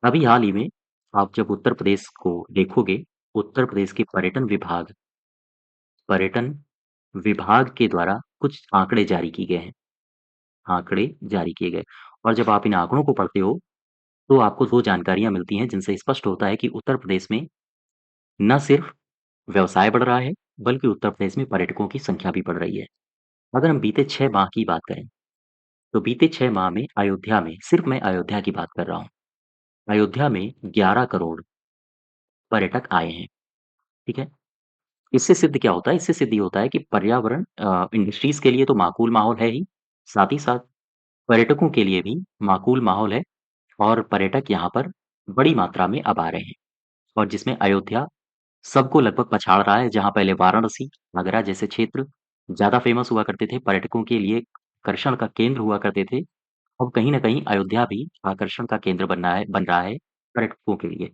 Speaker 1: अभी हाल ही में आप जब उत्तर प्रदेश को देखोगे, उत्तर प्रदेश के पर्यटन विभाग के द्वारा कुछ आंकड़े जारी किए गए हैं। आंकड़े जारी किए गए और जब आप इन आंकड़ों को पढ़ते हो, तो आपको 2 जानकारियाँ मिलती हैं, जिनसे स्पष्ट होता है कि उत्तर प्रदेश में न सिर्फ व्यवसाय बढ़ रहा है, बल्कि उत्तर प्रदेश में पर्यटकों की संख्या भी बढ़ रही है। अगर हम बीते 6 माह की बात करें, तो बीते 6 माह में अयोध्या में, सिर्फ मैं अयोध्या की बात कर रहा हूँ, अयोध्या में 11 करोड़ पर्यटक आए हैं, ठीक है? इससे सिद्ध क्या होता है? इससे सिद्ध ये होता है कि पर्यावरण इंडस्ट्रीज़ के लिए तो माकूल माहौल है ही, साथ ही साथ पर्यटकों के लिए भी माकूल माहौल है और पर्यटक यहाँ पर बड़ी मात्रा में अब आ रहे हैं और जिसमें अयोध्या सबको लगभग पछाड़ रहा है, जहाँ पहले वाराणसी, आगरा जैसे क्षेत्र ज़्यादा फ़ेमस हुआ करते थे, पर्यटकों के लिए आकर्षण का केंद्र हुआ करते थे। अब कहीं न कहीं अयोध्या भी आकर्षण का केंद्र बन रहा है पर्यटकों के लिए।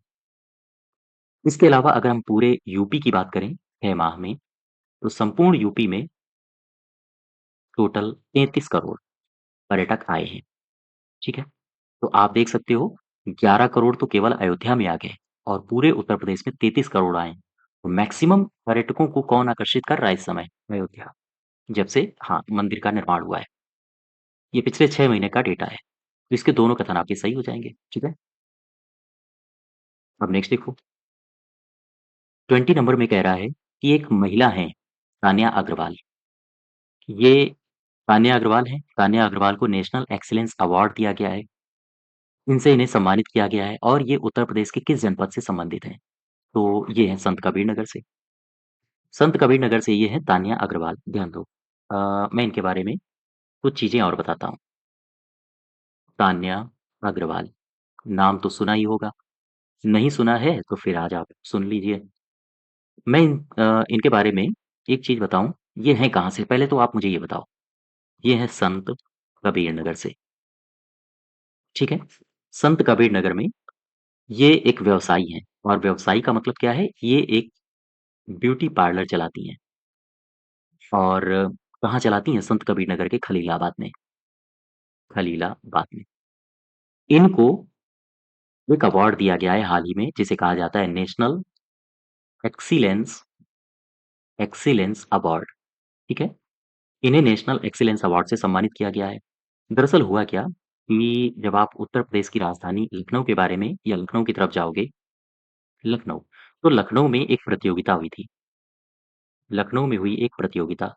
Speaker 1: इसके अलावा अगर हम पूरे यूपी की बात करें 6 माह में, तो संपूर्ण यूपी में टोटल 33 करोड़ पर्यटक आए हैं, ठीक है? तो आप देख सकते हो 11 करोड़ तो केवल अयोध्या में आ गए और पूरे उत्तर प्रदेश में 33 करोड़ आए। तो मैक्सिमम पर्यटकों को कौन आकर्षित कर रहा है इस समय? अयोध्या। जब से हाँ, मंदिर का निर्माण हुआ है। ये पिछले 6 महीने का डेटा है। तो इसके दोनों कथन आपके सही हो जाएँगे, ठीक है? अब नेक्स्ट देखो, 20 नंबर में कह रहा है कि एक महिला हैं, तान्या अग्रवाल। ये तान्या अग्रवाल हैं। तान्या अग्रवाल को नेशनल एक्सीलेंस अवार्ड दिया गया है। इनसे इन्हें सम्मानित किया गया है और ये उत्तर प्रदेश के किस जनपद से संबंधित हैं? तो ये हैं संत कबीरनगर से। संत कबीरनगर से ये हैं तान्या अग्रवाल, ध्यान दो। मैं इनके बारे में कुछ चीज़ें और बताता हूँ। तान्या अग्रवाल, नाम तो सुना ही होगा। नहीं सुना है तो फिर आज आप सुन लीजिए। मैं इनके बारे में एक चीज़ बताऊँ, ये हैं कहाँ से? पहले तो आप मुझे ये बताओ। ये हैं संत कबीरनगर से, ठीक है? संत कबीरनगर में ये एक व्यवसायी हैं और व्यवसायी का मतलब क्या है? ये एक ब्यूटी पार्लर चलाती हैं और कहाँ चलाती हैं? संत कबीरनगर के खलीलाबाद में, खलीलाबाद में। इनको एक अवार्ड दिया गया है हाल ही में जिसे कहा जाता है नेशनल एक्सीलेंस एक्सीलेंस अवार्ड, ठीक है? इन्हें नेशनल एक्सीलेंस अवार्ड से सम्मानित किया गया है। दरअसल हुआ क्या कि जब आप उत्तर प्रदेश की राजधानी लखनऊ के बारे में या लखनऊ की तरफ जाओगे, लखनऊ, तो लखनऊ में एक प्रतियोगिता हुई थी। लखनऊ में हुई एक प्रतियोगिता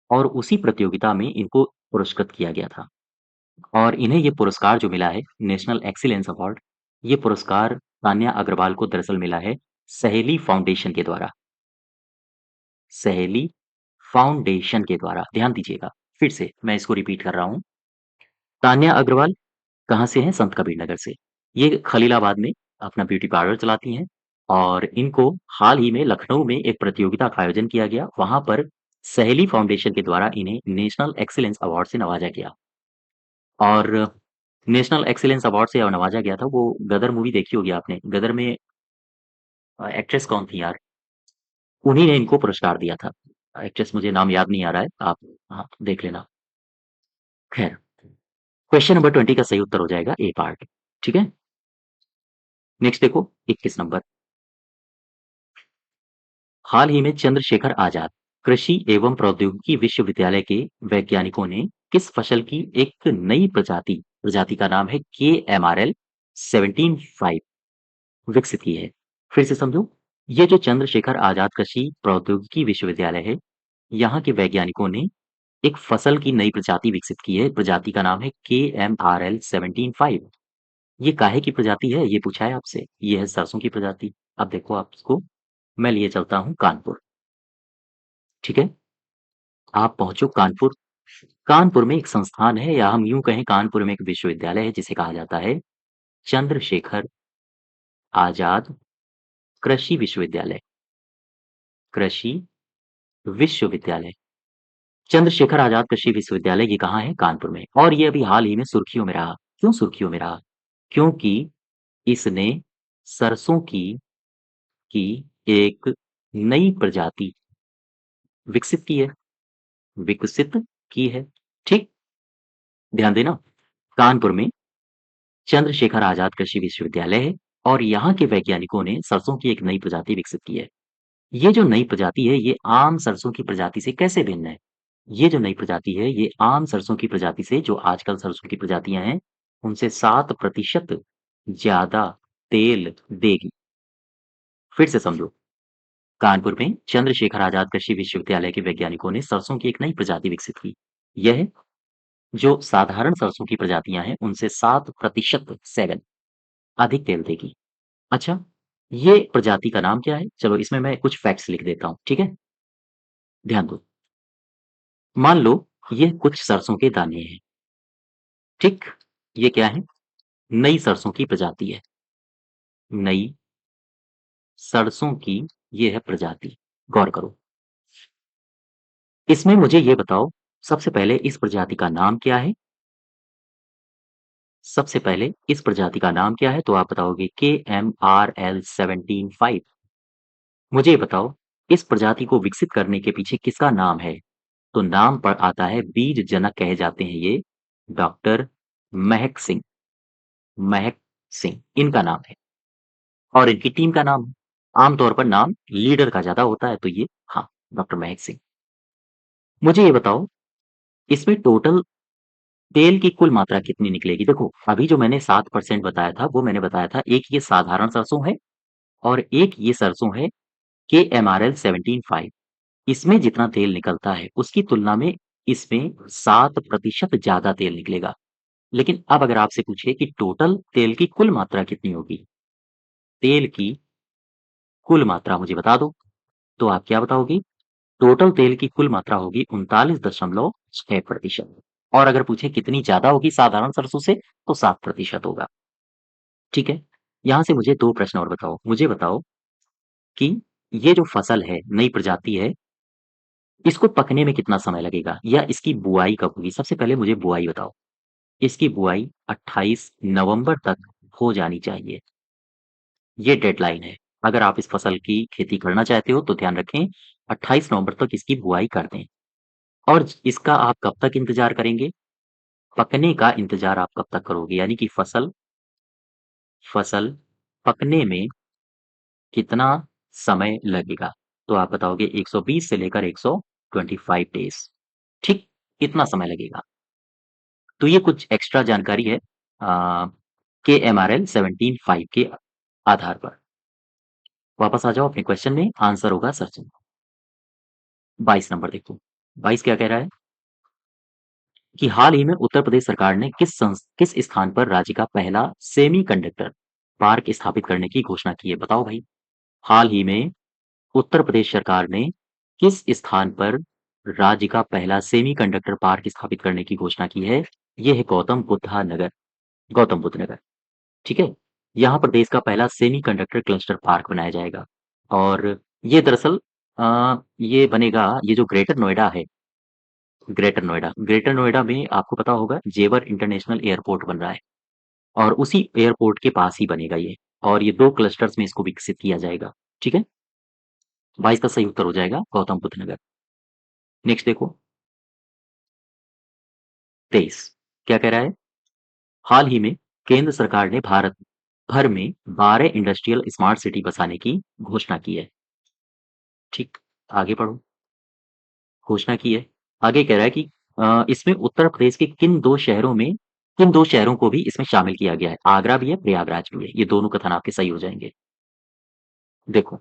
Speaker 1: और उसी प्रतियोगिता में इनको पुरस्कृत किया गया था और इन्हें ये पुरस्कार जो मिला है नेशनल एक्सीलेंस अवार्ड, ये पुरस्कार तान्या अग्रवाल को दरअसल मिला है सहेली फाउंडेशन के द्वारा। सहेली फाउंडेशन के द्वारा, ध्यान दीजिएगा। फिर से मैं इसको रिपीट कर रहा हूँ। तान्या अग्रवाल कहाँ से हैं? संत कबीरनगर से। ये खलीलाबाद में अपना ब्यूटी पार्लर चलाती हैं और इनको हाल ही में लखनऊ में एक प्रतियोगिता का आयोजन किया गया। वहाँ पर सहेली फाउंडेशन के द्वारा इन्हें नेशनल एक्सीलेंस अवार्ड से नवाजा गया और नेशनल एक्सीलेंस अवार्ड से नवाजा गया था। वो गदर मूवी देखी होगी आपने। गदर में एक्ट्रेस कौन थी यार? उन्हीं ने इनको पुरस्कार दिया था। एक्ट्रेस मुझे नाम याद नहीं आ रहा है। आप हाँ, देख लेना। खैर, क्वेश्चन नंबर 20 का सही उत्तर हो जाएगा ए पार्ट, ठीक है? नेक्स्ट देखो 21 नंबर। हाल ही में चंद्रशेखर आजाद कृषि एवं प्रौद्योगिकी विश्वविद्यालय के वैज्ञानिकों ने किस फसल की एक नई प्रजाति प्रजाति का नाम है KMRL 17 विकसित की है? फिर से समझो। ये जो चंद्रशेखर आजाद कृषि प्रौद्योगिकी विश्वविद्यालय है, यहाँ के वैज्ञानिकों ने एक फसल की नई प्रजाति विकसित की है। प्रजाति का नाम है KMRL 17 ये काहे की प्रजाति है? ये पूछा है आपसे। ये है सरसों की प्रजाति। अब देखो आप इसको, मैं लिए चलता हूँ कानपुर, ठीक है? आप पहुंचो कानपुर। कानपुर में एक संस्थान है या हम यूं कहें कानपुर में एक विश्वविद्यालय है जिसे कहा जाता है चंद्रशेखर आजाद कृषि विश्वविद्यालय। कृषि विश्वविद्यालय, चंद्रशेखर आजाद कृषि विश्वविद्यालय ये कहाँ है? कानपुर में। और ये अभी हाल ही में सुर्खियों में रहा। क्यों सुर्खियों में रहा? क्योंकि इसने सरसों की एक नई प्रजाति विकसित की है। विकसित की है, ठीक? ध्यान देना। कानपुर में चंद्रशेखर आजाद कृषि विश्वविद्यालय है और यहाँ के वैज्ञानिकों ने सरसों की एक नई प्रजाति विकसित की है। ये जो नई प्रजाति है ये आम सरसों की प्रजाति से कैसे भिन्न है? ये जो नई प्रजाति है ये आम सरसों की प्रजाति से, जो आजकल सरसों की प्रजातियां हैं, उनसे 7% ज्यादा तेल देगी। फिर से समझो। कानपुर में चंद्रशेखर आजाद कृषि विश्वविद्यालय के वैज्ञानिकों ने सरसों की एक नई प्रजाति विकसित की। यह जो साधारण सरसों की प्रजातियां हैं उनसे 7% 7 अधिक तेल देगी। अच्छा, ये प्रजाति का नाम क्या है? चलो इसमें मैं कुछ फैक्ट्स लिख देता हूँ, ठीक है? ध्यान दो। मान लो ये कुछ सरसों के दाने हैं, ठीक? ये क्या है? नई सरसों की प्रजाति है। नई सरसों की ये है प्रजाति। गौर करो। इसमें मुझे ये बताओ, सबसे पहले इस प्रजाति का नाम क्या है? सबसे पहले इस प्रजाति का नाम क्या है? तो आप बताओगे KMRL 17 मुझे ये बताओ, इस प्रजाति को विकसित करने के पीछे किसका नाम है? तो नाम पर आता है, बीज जनक कहे जाते हैं ये डॉक्टर महक सिंह। महक सिंह इनका नाम है और इनकी टीम का नाम है। आमतौर पर नाम लीडर का ज्यादा होता है, तो ये हाँ, डॉक्टर महक सिंह। मुझे ये बताओ, इसमें टोटल तेल की कुल मात्रा कितनी निकलेगी? देखो अभी जो मैंने 7% बताया था वो मैंने बताया था, एक ये साधारण सरसों है और एक ये सरसों है KMRL 17 इसमें जितना तेल निकलता है उसकी तुलना में इसमें 7% ज़्यादा तेल निकलेगा। लेकिन अब अगर आपसे पूछे कि टोटल तेल की कुल मात्रा कितनी होगी? तेल की कुल मात्रा मुझे बता दो, तो आप क्या बताओगी? टोटल तेल की कुल मात्रा होगी 39.6%। और अगर पूछे कितनी ज़्यादा होगी साधारण सरसों से, तो 7% होगा। ठीक है? यहाँ से मुझे 2 प्रश्न और बताओ। मुझे बताओ कि ये जो फसल है, नई प्रजाति है, इसको पकने में कितना समय लगेगा? या इसकी बुआई कब होगी? सबसे पहले मुझे बुआई बताओ। इसकी बुआई 28 नवंबर तक हो जानी चाहिए। ये डेडलाइन है। अगर आप इस फसल की खेती करना चाहते हो तो ध्यान रखें 28 नवंबर तक इसकी बुआई कर दें। और इसका आप कब तक इंतज़ार करेंगे? पकने का इंतज़ार आप कब तक करोगे? यानी कि फसल पकने में कितना समय लगेगा? तो आप बताओगे 120 से लेकर 125 डेज़। ठीक, इतना समय लगेगा। तो ये कुछ एक्स्ट्रा जानकारी है KMRL 17.5 के आधार पर। वापस आ जाओ अपने क्वेश्चन में, आंसर होगा सर्चिंग। 22 नंबर देखो। 22 क्या कह रहा है? कि हाल ही में उत्तर प्रदेश सरकार ने किस स्थान पर राज्य का पहला सेमीकंडक्टर पार्क स्थापित करने की घोषणा की है? बताओ भाई। हाल ही में उत्तर प्रदेश सरकार ने किस स्थान पर राज्य का पहला सेमीकंडक्टर पार्क स्थापित करने की घोषणा की है? ये है गौतम बुद्ध नगर। ठीक है? यहाँ पर देश का पहला सेमीकंडक्टर क्लस्टर पार्क बनाया जाएगा। और ये दरअसल ये बनेगा, ये जो ग्रेटर नोएडा में आपको पता होगा जेवर इंटरनेशनल एयरपोर्ट बन रहा है और उसी एयरपोर्ट के पास ही बनेगा ये। और ये 2 क्लस्टर्स में इसको विकसित किया जाएगा। ठीक है? 22 का सही उत्तर हो जाएगा गौतम बुद्ध नगर। नेक्स्ट देखो 23 क्या कह रहा है? हाल ही में केंद्र सरकार ने भारत भर में 12 इंडस्ट्रियल स्मार्ट सिटी बसाने की घोषणा की है। ठीक, आगे पढ़ो। घोषणा की है। आगे कह रहा है कि इसमें उत्तर प्रदेश के किन 2 शहरों को भी इसमें शामिल किया गया है। आगरा भी है, प्रयागराज भी है। ये दोनों कथन आपके सही हो जाएँगे। देखो,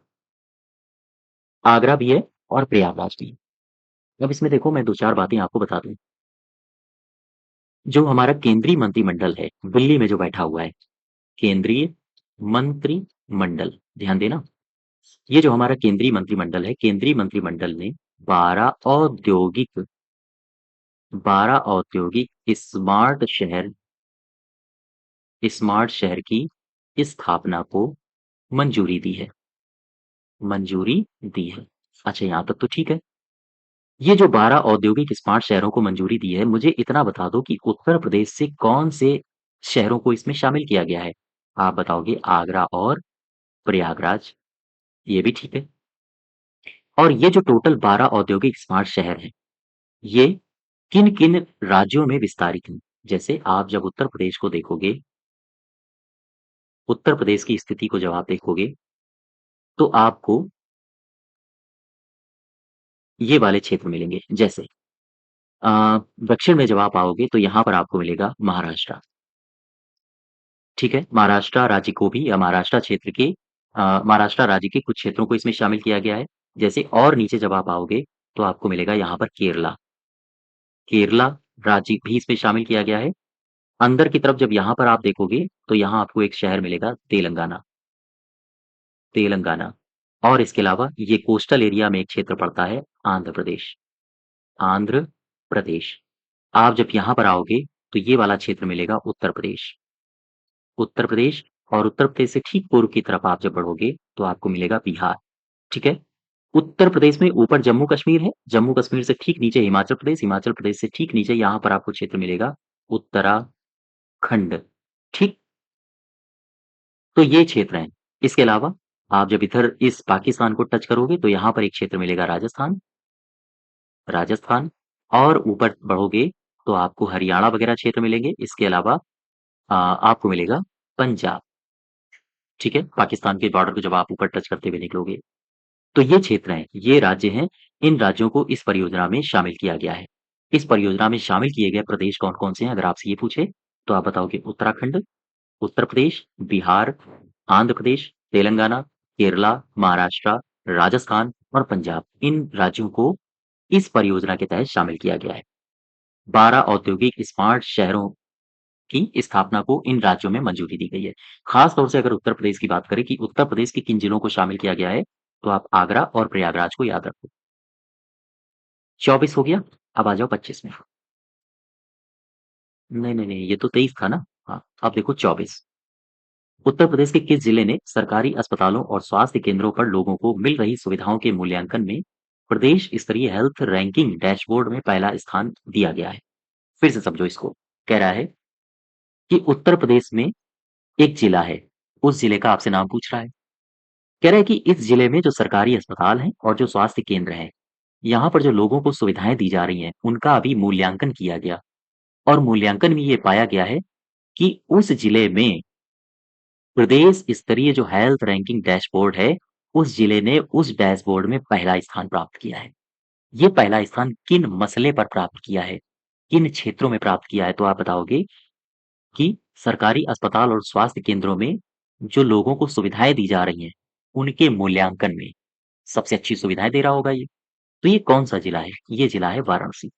Speaker 1: आगरा भी है और प्रयागराज भी है। अब इसमें देखो मैं 2-4 बातें आपको बता दूँ। जो हमारा केंद्रीय मंत्रिमंडल है, दिल्ली में जो बैठा हुआ है, केंद्रीय मंत्रिमंडल, ध्यान देना। ये जो हमारा केंद्रीय मंत्रिमंडल है, केंद्रीय मंत्रिमंडल ने 12 औद्योगिक 12 औद्योगिक स्मार्ट शहर की स्थापना को मंजूरी दी है। मंजूरी दी है। अच्छा, यहाँ तक तो ठीक है। ये जो 12 औद्योगिक स्मार्ट शहरों को मंजूरी दी है, मुझे इतना बता दो कि उत्तर प्रदेश से कौन से शहरों को इसमें शामिल किया गया है? आप बताओगे आगरा और प्रयागराज, ये भी ठीक है। और ये जो टोटल 12 औद्योगिक स्मार्ट शहर हैं, ये किन-किन राज्यों में विस्तारित हैं? जैसे आप जब उत्तर प्रदेश को देखोगे, उत्तर प्रदेश की स्थिति को जब आप देखोगे, तो आपको ये वाले क्षेत्र मिलेंगे। जैसे अ, दक्षिण में जब आप आओगे तो यहाँ पर आपको मिलेगा महाराष्ट्र, ठीक है? महाराष्ट्र राज्य को भी या महाराष्ट्र राज्य के कुछ क्षेत्रों को इसमें शामिल किया गया है। जैसे और नीचे जब आप आओगे तो आपको मिलेगा यहाँ पर केरला राज्य भी इसमें शामिल किया गया है। अंदर की तरफ जब यहाँ पर आप देखोगे तो यहाँ आपको एक शहर मिलेगा तेलंगाना। और इसके अलावा ये कोस्टल एरिया में एक क्षेत्र पड़ता है आंध्र प्रदेश। आप जब यहाँ पर आओगे तो ये वाला क्षेत्र मिलेगा उत्तर प्रदेश। और उत्तर प्रदेश से ठीक पूर्व की तरफ आप जब बढ़ोगे तो आपको मिलेगा बिहार, ठीक है? उत्तर प्रदेश में ऊपर जम्मू कश्मीर है, जम्मू कश्मीर से ठीक नीचे हिमाचल प्रदेश, हिमाचल प्रदेश से ठीक नीचे यहाँ पर आपको क्षेत्र मिलेगा उत्तराखंड, ठीक? तो ये क्षेत्र हैं। इसके अलावा आप जब इधर इस पाकिस्तान को टच करोगे तो यहाँ पर एक क्षेत्र मिलेगा राजस्थान। और ऊपर बढ़ोगे तो आपको हरियाणा वगैरह क्षेत्र मिलेंगे। इसके अलावा आपको मिलेगा पंजाब, ठीक है? पाकिस्तान के बॉर्डर को जब आप ऊपर टच करते हुए निकलोगे। तो ये क्षेत्र हैं, ये राज्य हैं, इन राज्यों को इस परियोजना में शामिल किया गया है। इस परियोजना में शामिल किए गए प्रदेश कौन-कौन से हैं? अगर आपसे ये पूछे, तो आप बताओगे उत्तराखंड, उत्तर प्रदेश, बिहार, आंध्र प्रदेश, तेलंगाना, केरला, महाराष्ट्र, राजस्थान और पंजाब। इन राज्यों को इस परियोजना के तहत शामिल किया गया है। 12 औद्योगिक स्मार्ट शहरों की स्थापना को इन राज्यों में मंजूरी दी गई है। खास तौर से अगर उत्तर प्रदेश की बात करें कि उत्तर प्रदेश के किन जिलों को शामिल किया गया है, तो आप आगरा और प्रयागराज को याद रखो। 24 हो गया, अब आ जाओ 25 में। नहीं, नहीं, नहीं, ये तो 23 था ना? हाँ, अब देखो 24। उत्तर प्रदेश के किस जिले ने सरकारी अस्पतालों और स्वास्थ्य केंद्रों पर लोगों को मिल रही सुविधाओं के मूल्यांकन में प्रदेश स्तरीय हेल्थ रैंकिंग डैशबोर्ड में पहला स्थान दिया गया है? फिर से समझो इसको। कह रहा है कि उत्तर प्रदेश में एक जिला है, उस जिले का आपसे नाम पूछ रहा है। कह रहा है कि इस जिले में जो सरकारी अस्पताल हैं और जो स्वास्थ्य केंद्र हैं, यहाँ पर जो लोगों को सुविधाएं दी जा रही हैं, उनका अभी मूल्यांकन किया गया और मूल्यांकन में ये पाया गया है कि उस जिले में प्रदेश स्तरीय जो हेल्थ रैंकिंग डैशबोर्ड है, उस जिले ने उस डैशबोर्ड में पहला स्थान प्राप्त किया है। ये पहला स्थान किन मसले पर प्राप्त किया है? किन क्षेत्रों में प्राप्त किया है? तो आप बताओगे कि सरकारी अस्पताल और स्वास्थ्य केंद्रों में जो लोगों को सुविधाएं दी जा रही हैं, उनके मूल्यांकन में सबसे अच्छी सुविधाएं दे रहा होगा ये। तो ये कौन-सा जिला है? ये जिला है वाराणसी।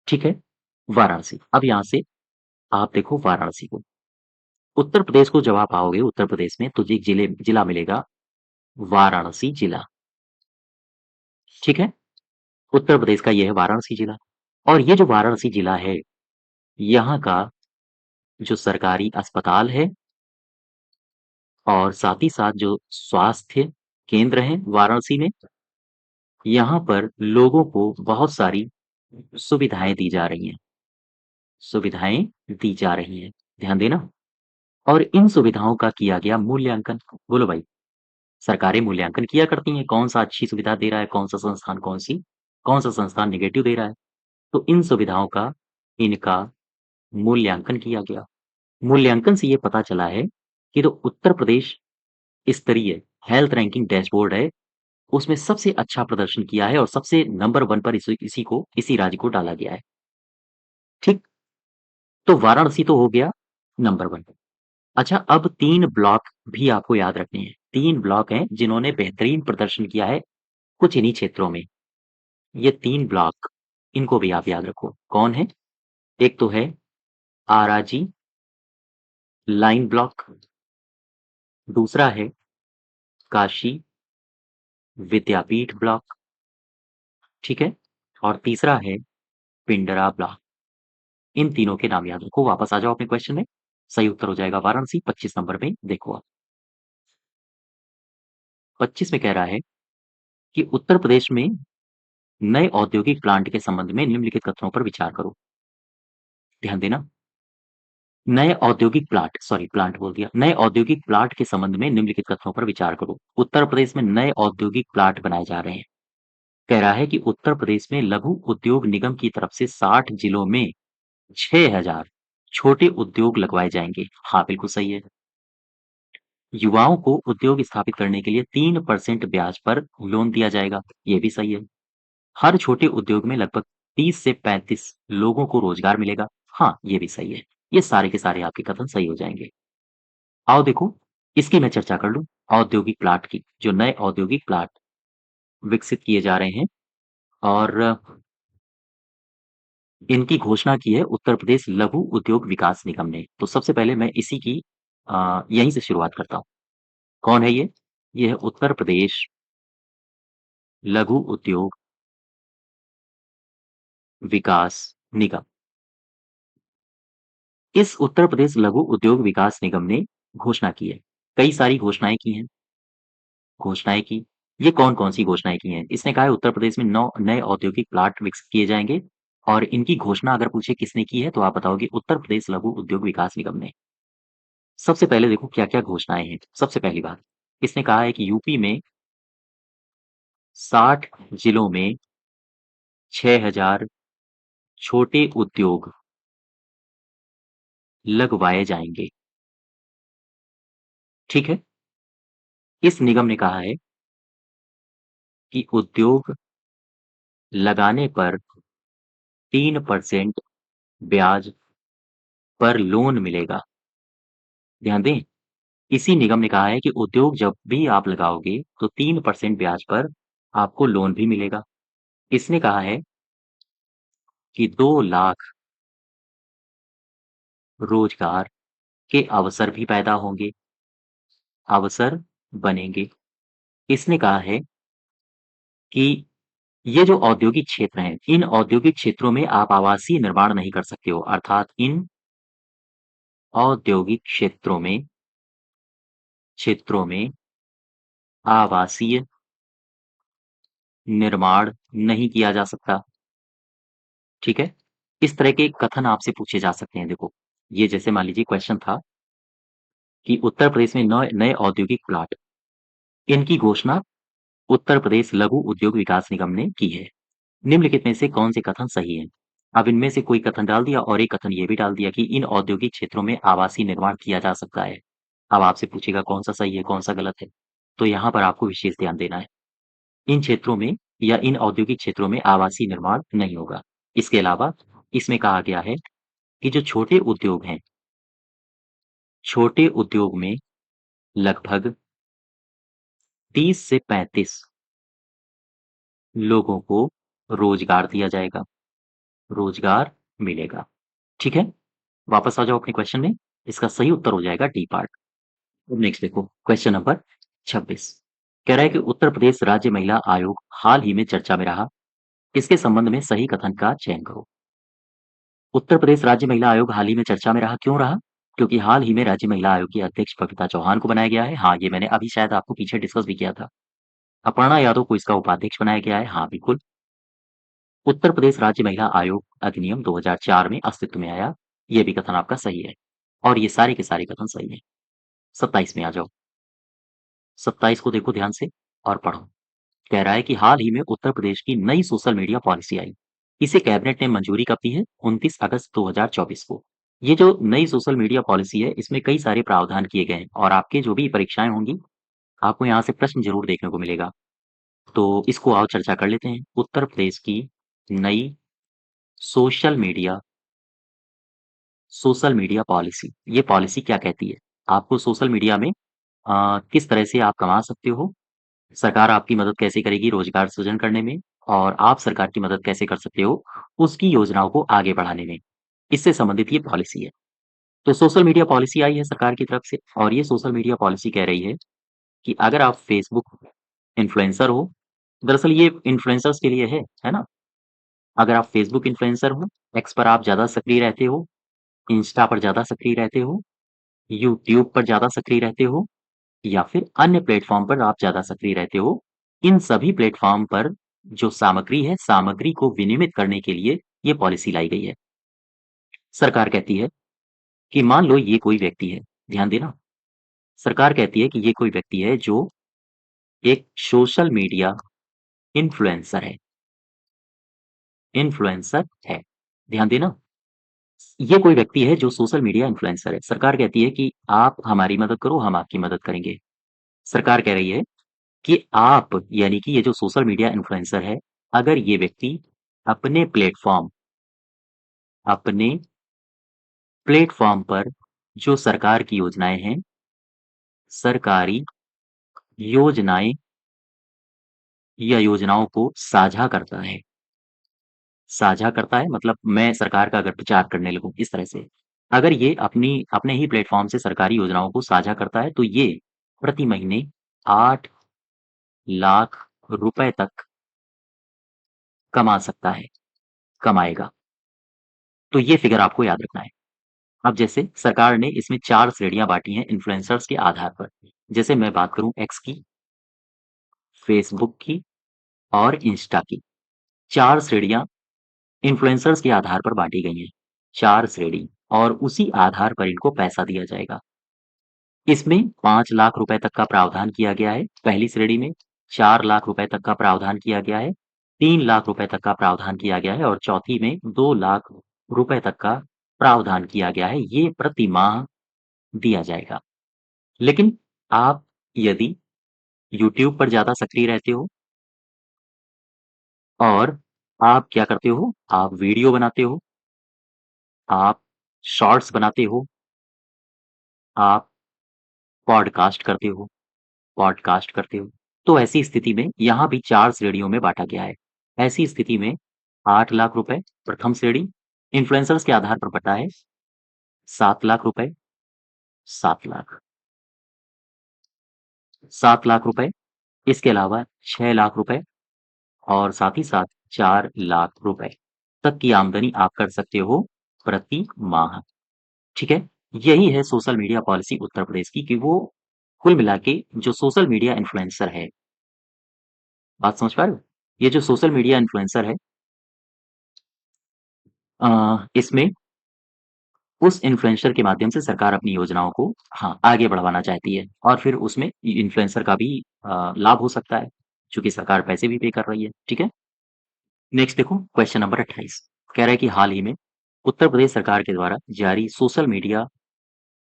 Speaker 1: ठीक है? वाराणसी। अब यहाँ से आप देखो वाराणसी को। उत्तर प्रदेश को जब आप आओगे उत्तर प्रदेश में तो एक जिला मिलेगा वाराणसी जिला। ठीक है? उत्तर प्रदेश का ये है वाराणसी जिला। और ये जो वाराणसी जिला है, यहाँ का जो सरकारी अस्पताल है और साथ ही साथ जो स्वास्थ्य केंद्र हैं वाराणसी में, यहाँ पर लोगों को बहुत सारी सुविधाएं दी जा रही हैं। सुविधाएं दी जा रही हैं। ध्यान देना। और इन सुविधाओं का किया गया मूल्यांकन। बोलो भाई, सरकारें मूल्यांकन किया करती हैं कौन सा अच्छी सुविधा दे रहा है, कौन सा संस्थान नेगेटिव दे रहा है। तो इन सुविधाओं का इनका मूल्यांकन किया गया। मूल्यांकन से ये पता चला है कि जो उत्तर प्रदेश स्तरीय हेल्थ रैंकिंग डैशबोर्ड है, उसमें सबसे अच्छा प्रदर्शन किया है और सबसे नंबर 1 पर इसी राज्य को डाला गया है। ठीक? तो वाराणसी तो हो गया नंबर 1। अच्छा, अब 3 ब्लॉक भी आपको याद रखने हैं। 3 ब्लॉक हैं जिन्होंने बेहतरीन प्रदर्शन किया है कुछ इन्हीं क्षेत्रों में। ये 3 ब्लॉक, इनको भी आप याद रखो। कौन है? एक तो है आराजी लाइन ब्लॉक, दूसरा है काशी विद्यापीठ ब्लॉक, ठीक है? और तीसरा है पिंडरा ब्लॉक। इन तीनों के नाम याद रखो। वापस आ जाओ अपने क्वेश्चन में। सही उत्तर हो जाएगा वाराणसी 25 नंबर में। देखो आप 25 में कह रहा है कि उत्तर प्रदेश में नए औद्योगिक प्लांट के संबंध में निम्नलिखित कथनों पर विचार करो। ध्यान देना। नए औद्योगिक प्लांट, सॉरी प्लांट बोल दिया। नए औद्योगिक प्लांट के संबंध में निम्नलिखित कथनों पर विचार करो। उत्तर प्रदेश में नए औद्योगिक प्लांट बनाए जा रहे हैं। कह रहा है कि उत्तर प्रदेश में लघु उद्योग निगम की तरफ से 60 जिलों में 6000 छोटे उद्योग लगवाए जाएंगे। हाँ, बिल्कुल सही है। युवाओं को उद्योग स्थापित करने के लिए 3% ब्याज पर लोन दिया जाएगा। ये भी सही है। हर छोटे उद्योग में लगभग 30 से 35 लोगों को रोजगार मिलेगा। हाँ, ये भी सही है। ये सारे के सारे आपके कथन सही हो जाएंगे। आओ देखो, इसकी मैं चर्चा कर लूं। औद्योगिक प्लांट की, जो नए औद्योगिक प्लांट विकसित किए जा रहे हैं और इनकी घोषणा की है उत्तर प्रदेश लघु उद्योग विकास निगम ने। तो सबसे पहले मैं इसी की यहीं से शुरुआत करता हूँ। कौन है ये? ये है उत्तर प्रदेश लघु उद्योग विकास निगम। इस उत्तर प्रदेश लघु उद्योग विकास निगम ने घोषणा की है। कई सारी घोषणाएं की हैं। घोषणाएं की। ये कौन-कौन सी घोषणाएं की हैं? इसने कहा है उत्तर प्रदेश में 9 नए औद्योगिक प्लांट विकसित किए जाएंगे और इनकी घोषणा अगर पूछे किसने की है तो आप बताओगे उत्तर प्रदेश लघु उद्योग विकास निगम ने। सबसे पहले देखो क्या-क्या घोषणाएं हैं। सबसे पहली बात, इसने कहा है कि यूपी में 60 जिलों में 6000 छोटे उद्योग लगवाए जाएंगे। ठीक है? इस निगम ने कहा है कि उद्योग लगाने पर 3% ब्याज पर लोन मिलेगा। ध्यान दें, इसी निगम ने कहा है कि उद्योग जब भी आप लगाओगे तो 3% ब्याज पर आपको लोन भी मिलेगा। इसने कहा है कि 2 लाख रोजगार के अवसर भी पैदा होंगे, अवसर बनेंगे। इसने कहा है कि ये जो औद्योगिक क्षेत्र हैं, इन औद्योगिक क्षेत्रों में आप आवासीय निर्माण नहीं कर सकते हो, अर्थात इन औद्योगिक क्षेत्रों में आवासीय निर्माण नहीं किया जा सकता, ठीक है? इस तरह के कथन आपसे पूछे जा सकते हैं। देखो, ये जैसे मान लीजिए क्वेश्चन था कि उत्तर प्रदेश में नए नए औद्योगिक प्लांट, इनकी घोषणा उत्तर प्रदेश लघु उद्योग विकास निगम ने की है। निम्नलिखित में से कौन से कथन सही हैं? अब इनमें से कोई कथन डाल दिया और एक कथन ये भी डाल दिया कि इन औद्योगिक क्षेत्रों में आवासीय निर्माण किया जा सकता है। अब आपसे पूछेगा कौन सा सही है, कौन सा गलत है? तो यहाँ पर आपको विशेष ध्यान देना है। इन क्षेत्रों में या इन औद्योगिक क्षेत्रों में आवासीय निर्माण नहीं होगा। इसके अलावा इसमें कहा गया है कि जो छोटे उद्योग हैं, छोटे उद्योग में लगभग 30 से 35 लोगों को रोजगार दिया जाएगा, रोजगार मिलेगा। ठीक है? वापस आ जाओ अपने क्वेश्चन में। इसका सही उत्तर हो जाएगा डी पार्ट। अब नेक्स्ट देखो क्वेश्चन नंबर 26 कह रहा है कि उत्तर प्रदेश राज्य महिला आयोग हाल ही में चर्चा में रहा। इसके संबंध में सही कथन का चयन करो। उत्तर प्रदेश राज्य महिला आयोग हाल ही में चर्चा में रहा, क्यों रहा? क्योंकि हाल ही में राज्य महिला आयोग की अध्यक्ष बबीता चौहान को बनाया गया है। हाँ, ये मैंने अभी शायद आपको पीछे डिस्कस भी किया था। अपर्णा यादव को इसका उपाध्यक्ष बनाया गया है। हाँ, बिल्कुल। उत्तर प्रदेश राज्य महिला आयोग अधिनियम 2004 में अस्तित्व में आया। ये भी कथन आपका सही है और ये सारे के सारे कथन सही है। 27 में आ जाओ। 27 को देखो ध्यान से और पढ़ो। कह रहा है कि हाल ही में उत्तर प्रदेश की नई सोशल मीडिया पॉलिसी आई। इसे कैबिनेट ने मंजूरी कब दी है? 29 अगस्त 2024 को। ये जो नई सोशल मीडिया पॉलिसी है, इसमें कई सारे प्रावधान किए गए हैं और आपके जो भी परीक्षाएं होंगी, आपको यहाँ से प्रश्न जरूर देखने को मिलेगा। तो इसको आओ चर्चा कर लेते हैं। उत्तर प्रदेश की नई social media social media policy, ये पॉलिसी क्या कहती है? आपको सोशल मीडिया में किस तरह से आप कमा सकते हो, सरकार आपकी मदद कैसे करेगी रोजगार सृजन करने में और आप सरकार की मदद कैसे कर सकते हो उसकी योजनाओं को आगे बढ़ाने में, इससे संबंधित ये पॉलिसी है। तो सोशल मीडिया पॉलिसी आई है सरकार की तरफ से और ये सोशल मीडिया पॉलिसी कह रही है कि अगर आप फेसबुक इन्फ्लुएंसर हो, दरअसल ये इन्फ्लुएंसर्स के लिए है ना? अगर आप फेसबुक इन्फ्लुएंसर हो, एक्स पर आप ज़्यादा सक्रिय रहते हो, इंस्टा पर ज़्यादा सक्रिय रहते हो, यूट्यूब पर ज़्यादा सक्रिय रहते हो या फिर अन्य प्लेटफ़ॉर्म पर आप ज़्यादा सक्रिय रहते हो, इन सभी प्लेटफ़ॉर्म पर जो सामग्री है, सामग्री को विनियमित करने के लिए ये पॉलिसी लाई गई है। सरकार कहती है कि मान लो ये कोई व्यक्ति है, ध्यान देना, सरकार कहती है कि ये कोई व्यक्ति है जो एक सोशल मीडिया इन्फ्लुएंसर है, इन्फ्लुएंसर है। ध्यान देना, ये कोई व्यक्ति है जो सोशल मीडिया इन्फ्लुएंसर है। सरकार कहती है कि आप हमारी मदद करो, हम आपकी मदद करेंगे। सरकार कह रही है कि आप यानी कि ये जो सोशल मीडिया इन्फ्लुएंसर है, अगर ये व्यक्ति अपने अपने प्लेटफ़ॉर्म पर जो सरकार की योजनाएँ हैं, सरकारी योजनाएँ या योजनाओं को साझा करता है मतलब मैं सरकार का अगर प्रचार करने लगूँ इस तरह से। अगर ये अपने ही प्लेटफ़ॉर्म से सरकारी योजनाओं को साझा करता है, तो ये प्रति महीने 8 लाख रुपए तक कमा सकता है, कमाएगा। तो ये फ़िगर आपको याद रखना है। अब जैसे सरकार ने इसमें 4 श्रेणियाँ बाँटी हैं इन्फ्लुएंसर्स के आधार पर। जैसे मैं बात करूँ एक्स की, फेसबुक की और इंस्टा की। 4 श्रेणियाँ इन्फ्लुएंसर्स के आधार पर बाँटी गई हैं। 4 श्रेणी और उसी आधार पर इनको पैसा दिया जाएगा। इसमें 5 लाख रुपए तक का प्रावधान किया गया है, पहली श्रेणी में 4 लाख रुपए तक का प्रावधान किया गया है, 3 लाख रुपए तक का प्रावधान किया गया है और चौथी में 2 लाख रुपए तक का प्रावधान किया गया है। ये प्रति माह दिया जाएगा। लेकिन आप यदि यूट्यूब पर ज़्यादा सक्रिय रहते हो और आप क्या करते हो, आप वीडियो बनाते हो, आप शॉर्ट्स बनाते हो, आप पॉडकास्ट करते हो, तो ऐसी स्थिति में यहाँ भी 4 श्रेणियों में बाँटा गया है। ऐसी स्थिति में 8 लाख रुपए प्रथम श्रेणी, इन्फ्लुएंसर्स के आधार पर बटा है 7 लाख रुपए, 7 लाख, 7 लाख रुपए, इसके अलावा 6 लाख रुपए और साथ ही साथ 4 लाख रुपए तक की आमदनी आप कर सकते हो प्रति माह। ठीक है? यही है social media policy Uttar Pradesh की कि वो कुल मिला के जो सोशल मीडिया इन्फ्लुएंसर है, बात समझ पा रहे हो? ये जो सोशल मीडिया इन्फ्लुएंसर है इसमें उस इन्फ्लुएंसर के माध्यम से सरकार अपनी योजनाओं को हाँ, आगे बढ़वाना चाहती है और फिर उसमें इन्फ्लुएंसर का भी लाभ हो सकता है, चूँकि सरकार पैसे भी पे कर रही है। ठीक है? नेक्स्ट देखो क्वेश्चन नंबर 28 कह रहा है कि हाल ही में उत्तर प्रदेश सरकार के द्वारा जारी सोशल मीडिया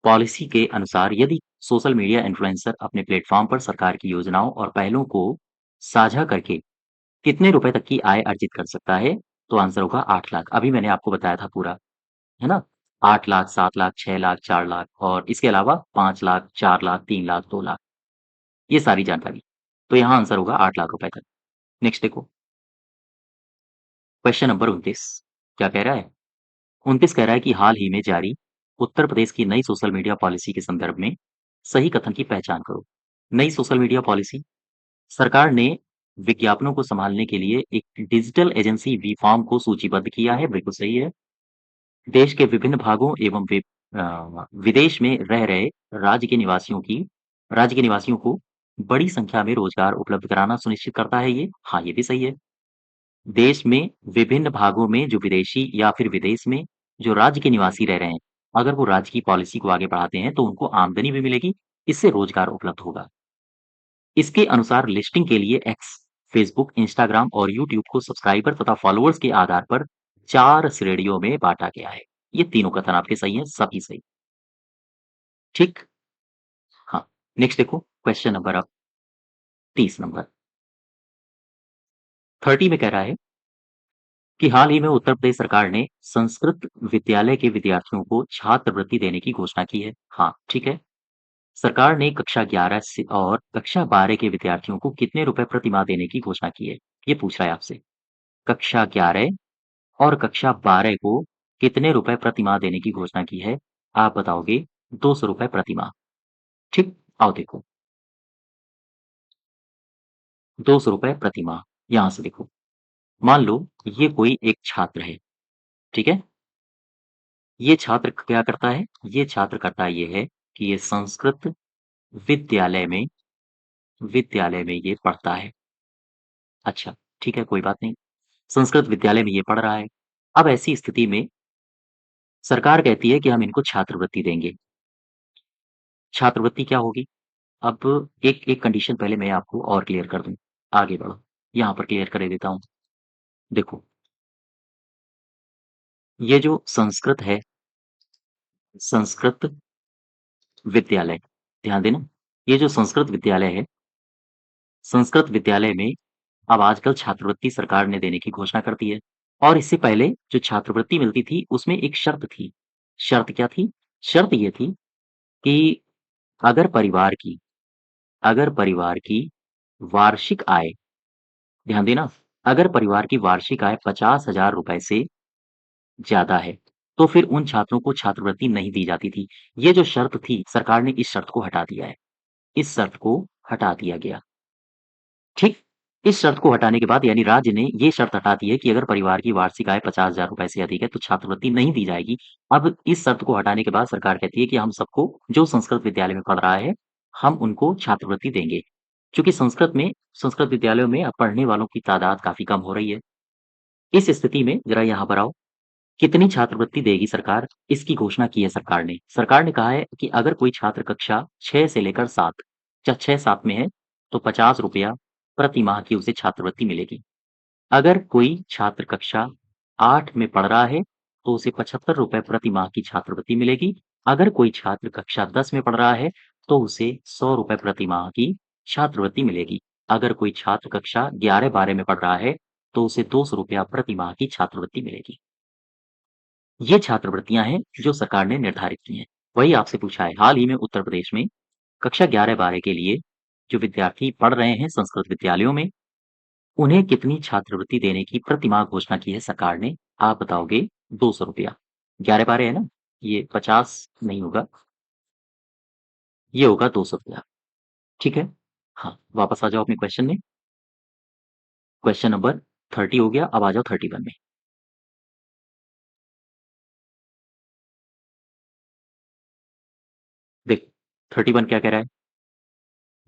Speaker 1: पॉलिसी के अनुसार यदि सोशल मीडिया इन्फ्लुएंसर अपने प्लेटफॉर्म पर सरकार की योजनाओं और पहलों को साझा करके कितने रुपए तक की आय अर्जित कर सकता है? तो आंसर होगा 8 लाख। अभी मैंने आपको बताया था पूरा, है ना? 8 लाख, 7 लाख, 6 लाख, 4 लाख और इसके अलावा 5 लाख, 4 लाख, 3 लाख, 2 लाख, ये सारी जानकारी। तो यहाँ आंसर होगा 8 लाख रुपए तक। नेक्स्ट देखो, क्वेश्चन नंबर 29 क्या कह रहा है? 29 कह रहा है कि हाल ही में जारी उत्तर प्रदेश की नई सोशल मीडिया पॉलिसी के संदर्भ में सही कथन की पहचान करो। नई सोशल मीडिया पॉलिसी सरकार ने विज्ञापनों को संभालने के लिए एक डिजिटल एजेंसी वी-फॉर्म को सूचीबद्ध किया है, बिल्कुल सही है। देश के विभिन्न भागों एवं विदेश में रह रहे राज्य के निवासियों को बड़ी संख्या में रोजगार उपलब्ध कराना सुनिश्चित करता है ये। हाँ, ये भी सही है। देश में विभिन्न भागों में जो विदेशी या फिर विदेश में जो राज्य के निवासी रह रहे हैं, अगर वो राज्य की पॉलिसी को आगे बढ़ाते हैं तो उनको आमदनी भी मिलेगी, इससे रोजगार उपलब्ध होगा। इसके अनुसार लिस्टिंग के लिए एक्स, फेसबुक, इंस्टाग्राम और यूट्यूब को सब्सक्राइबर तथा फॉलोअर्स के आधार पर 4 श्रेणियों में बाँटा गया है। ये तीनों कथन आपके सही हैं, सभी सही। ठीक? हाँ। नेक्स्ट देखो क्वेश्चन नंबर अब 30 नंबर। 30 में कह रहा है कि हाल ही में उत्तर प्रदेश सरकार ने संस्कृत विद्यालय के विद्यार्थियों को छात्रवृत्ति देने की घोषणा की है। हाँ, ठीक है। सरकार ने कक्षा 11 से और कक्षा 12 के विद्यार्थियों को कितने रुपए प्रति माह देने की घोषणा की है? ये पूछ रहा है आपसे। कक्षा 11 और कक्षा 12 को कितने रुपए प्रति माह देने की घोषणा की है? आप बताओगे 200 रुपए प्रति माह। ठीक? आओ देखो, 200 रुपए प्रति माह। यहाँ से देखो, मान लो ये कोई एक छात्र है, ठीक है? ये छात्र क्या करता है? ये छात्र करता ये है कि ये संस्कृत विद्यालय में ये पढ़ता है। अच्छा, ठीक है, कोई बात नहीं। संस्कृत विद्यालय में ये पढ़ रहा है। अब ऐसी स्थिति में सरकार कहती है कि हम इनको छात्रवृत्ति देंगे। छात्रवृत्ति क्या होगी? अब एक कंडीशन पहले मैं आपको और क्लियर कर दूँ, आगे बढ़ो। यहाँ पर क्लियर कर देता हूँ। देखो, ये जो संस्कृत है, संस्कृत विद्यालय, ध्यान देना, ये जो संस्कृत विद्यालय है, संस्कृत विद्यालय में अब आजकल छात्रवृत्ति सरकार ने देने की घोषणा कर दी है और इससे पहले जो छात्रवृत्ति मिलती थी, उसमें एक शर्त थी। शर्त क्या थी? शर्त ये थी कि अगर परिवार की अगर परिवार की वार्षिक आय, ध्यान देना, अगर परिवार की वार्षिक आय 50,000 रुपए से ज़्यादा है, तो फिर उन छात्रों को छात्रवृत्ति नहीं दी जाती थी। ये जो शर्त थी, सरकार ने इस शर्त को हटा दिया है। इस शर्त को हटा दिया गया। ठीक? इस शर्त को हटाने के बाद यानी राज्य ने ये शर्त हटा दी है कि अगर परिवार की वार्षिक आय 50,000 रुपए से अधिक है, तो छात्रवृत्ति नहीं दी जाएगी। अब इस शर्त को हटाने के बाद सरकार कहती है कि हम सबको जो संस्कृत विद्यालय में पढ़ रहा है, हम उनको छात्रवृत्ति देंगे। चूँकि संस्कृत विद्यालयों में अब पढ़ने वालों की तादाद काफ़ी कम हो रही है। इस स्थिति में ज़रा यहाँ पर आओ, कितनी छात्रवृत्ति देगी सरकार? इसकी घोषणा की है सरकार ने। सरकार ने कहा है कि अगर कोई छात्र कक्षा 6 से लेकर 7 6-7 में है, तो ₹50 प्रति माह की उसे छात्रवृत्ति मिलेगी। अगर कोई छात्र कक्षा 8 में पढ़ रहा है, तो उसे ₹75 प्रति माह की छात्रवृत्ति मिलेगी। अगर कोई छात्र कक्षा 10 में पढ़ रहा है, तो उसे ₹100 प्रति माह की छात्रवृत्ति मिलेगी। अगर कोई छात्र कक्षा 11-12 में पढ़ रहा है, तो उसे ₹200 प्रति माह की छात्रवृत्ति मिलेगी। ये छात्रवृत्तियाँ हैं जो सरकार ने निर्धारित की हैं। वही आपसे पूछा है, हाल ही में उत्तर प्रदेश में कक्षा 11-12 के लिए जो विद्यार्थी पढ़ रहे हैं संस्कृत विद्यालयों में, उन्हें कितनी छात्रवृत्ति देने की प्रतिमाह घोषणा की है सरकार ने? आप बताओगे 200 रुपया। 11/12 है ना? ये 50 नहीं होगा, ये होगा 200 रुपया। ठीक है? हाँ, वापस आ जाओ अपने क्वेश्चन में। क्वेश्चन नंबर 30 हो गया, अब आ जाओ 31 में। देखो 31 क्या कह रहा है?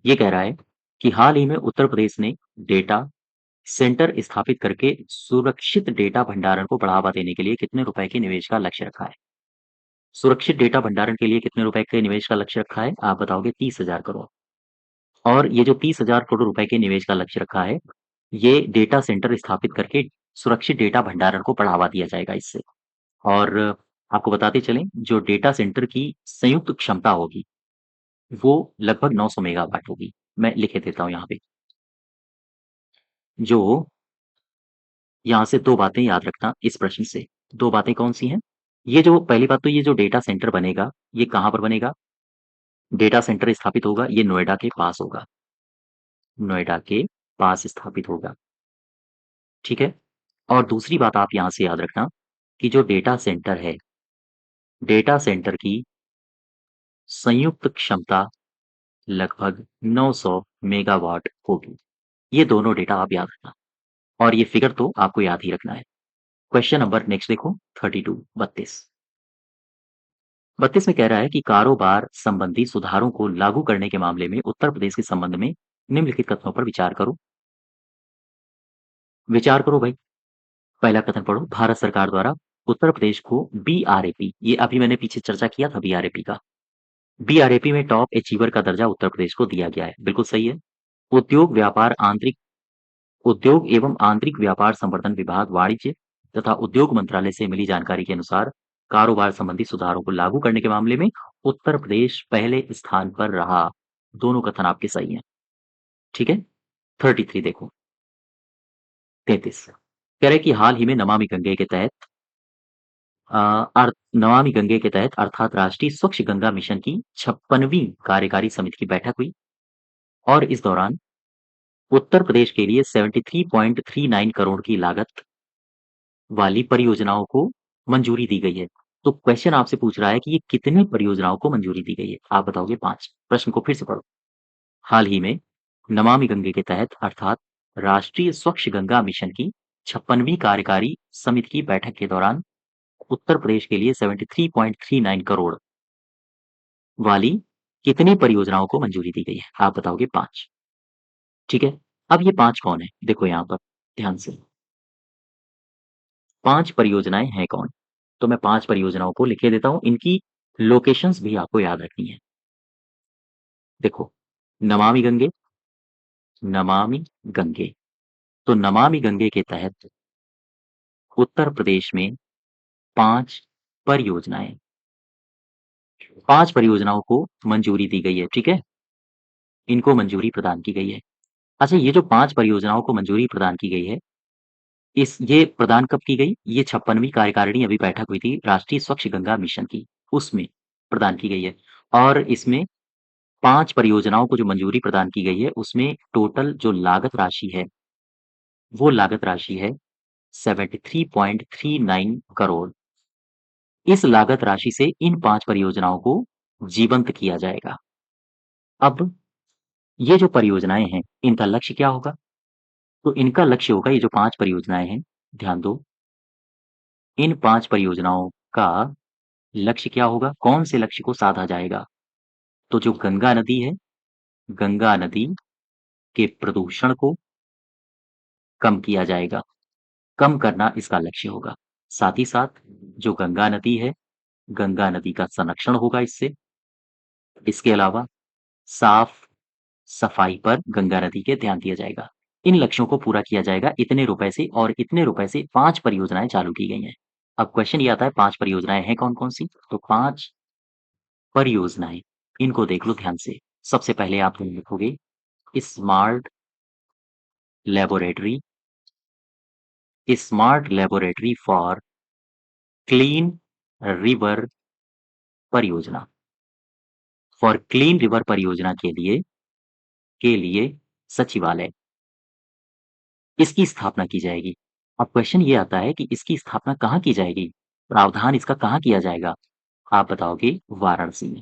Speaker 1: ये कह रहा है कि हाल ही में उत्तर प्रदेश ने डेटा सेंटर स्थापित करके सुरक्षित डेटा भंडारण को बढ़ावा देने के लिए कितने रुपए के निवेश का लक्ष्य रखा है? सुरक्षित डेटा भंडारण के लिए कितने रुपए के निवेश का लक्ष्य रखा है? आप बताओगे 30,000 करोड़। और ये जो 30,000 करोड़ रुपए के निवेश का लक्ष्य रखा है, ये डेटा सेंटर स्थापित करके सुरक्षित डेटा भंडारण को बढ़ावा दिया जाएगा इससे। और आपको बताते चलें, जो डेटा सेंटर की संयुक्त क्षमता होगी, वो लगभग 900 मेगावाट होगी। मैं लिख देता हूँ यहाँ पे। जो यहाँ से 2 बातें याद रखना इस प्रश्न से। 2 बातें कौन-सी हैं? ये जो पहली बात तो ये जो डेटा सेंटर बनेगा, ये कहाँ पर बनेगा? डेटा सेंटर स्थापित होगा, ये नोएडा के पास होगा। नोएडा के पास स्थापित होगा। ठीक है? और दूसरी बात आप यहाँ से याद रखना कि जो डेटा सेंटर की संयुक्त क्षमता लगभग 900 मेगावाट होगी। ये दोनों डेटा आप याद रखना और ये फिगर तो आपको याद ही रखना है। क्वेश्चन नंबर नेक्स्ट देखो 32 32। 32 में कह रहा है कि कारोबार संबंधी सुधारों को लागू करने के मामले में उत्तर प्रदेश के संबंध में निम्नलिखित कथनों पर विचार करो। विचार करो भाई। पहला कथन पढ़ो, भारत सरकार द्वारा उत्तर प्रदेश को बीआरएपी, ये अभी मैंने पीछे चर्चा किया था बीआरएपी का, बीआरएपी में टॉप अचीवर का दर्जा उत्तर प्रदेश को दिया गया है। बिल्कुल सही है। उद्योग व्यापार आंतरिक उद्योग एवं आंतरिक व्यापार संवर्धन विभाग वाणिज्य तथा उद्योग मंत्रालय से मिली जानकारी के अनुसार कारोबार संबंधी सुधारों को लागू करने के मामले में उत्तर प्रदेश पहले स्थान पर रहा। दोनों कथन आपके सही हैं। ठीक है। 33 देखो। 33 कह रहे कि हाल ही में नमामि गंगे के तहत नमामि गंगे के तहत अर्थात राष्ट्रीय स्वच्छ गंगा मिशन की 56वीं कार्यकारी समिति की बैठक हुई और इस दौरान उत्तर प्रदेश के लिए 73.39 करोड़ की लागत वाली परियोजनाओं को मंजूरी दी गई है। तो क्वेश्चन आपसे पूछ रहा है कि ये कितनी परियोजनाओं को मंजूरी दी गई है? आप बताओगे 5। प्रश्न को फिर से पढ़ो। हाल ही में नमामि गंगे के तहत अर्थात राष्ट्रीय स्वच्छ गंगा मिशन की 56वीं कार्यकारी समिति की बैठक के दौरान उत्तर प्रदेश के लिए 73.39 करोड़ वाली कितनी परियोजनाओं को मंजूरी दी गई है? आप बताओगे 5। ठीक है। अब ये 5 कौन है? देखो यहाँ पर ध्यान से। 5 परियोजनाएं हैं कौन? तो मैं 5 परियोजनाओं को लिखे देता हूँ। इनकी लोकेशंस भी आपको याद रखनी है। देखो, नमामि गंगे, नमामि गंगे। तो नमामि गंगे के तहत उत्तर प्रदेश में 5 परियोजनाएं 5 परियोजनाओं को मंजूरी दी गई है। ठीक है? इनको मंजूरी प्रदान की गई है। अच्छा, ये जो 5 परियोजनाओं को मंजूरी प्रदान की गई है, ये प्रदान कब की गई? ये 56वीं कार्यकारिणी अभी बैठक हुई थी राष्ट्रीय स्वच्छ गंगा मिशन की, उसमें प्रदान की गई है। और इसमें 5 परियोजनाओं को जो मंजूरी प्रदान की गई है, उसमें टोटल जो लागत राशि है, वो लागत राशि है 73.39 करोड़। इस लागत राशि से इन 5 परियोजनाओं को जीवंत किया जाएगा। अब ये जो परियोजनाएं हैं, इनका लक्ष्य क्या होगा? तो इनका लक्ष्य होगा, ये जो 5 परियोजनाएं हैं, ध्यान दो, इन 5 परियोजनाओं का लक्ष्य क्या होगा? कौन से लक्ष्य को साधा जाएगा? तो जो गंगा नदी है, गंगा नदी के प्रदूषण को कम किया जाएगा। कम करना इसका लक्ष्य होगा। साथ ही साथ जो गंगा नदी है, गंगा नदी का संरक्षण होगा इससे। इसके अलावा साफ सफाई पर गंगा नदी के ध्यान दिया जाएगा। इन लक्ष्यों को पूरा किया जाएगा इतने रुपए से और इतने रुपए से 5 परियोजनाएं चालू की गई हैं। अब क्वेश्चन ये आता है 5 परियोजनाएं हैं कौन-कौन सी? तो 5 परियोजनाएं, इनको देख लो ध्यान से। सबसे पहले आप लिखोगे smart laboratory smart laboratory for clean river परियोजना। फॉर क्लीन रिवर परियोजना के लिए सचिवालय। इसकी स्थापना की जाएगी। अब क्वेश्चन ये आता है कि इसकी स्थापना कहाँ की जाएगी? प्रावधान इसका कहाँ किया जाएगा? आप बताओगे वाराणसी में,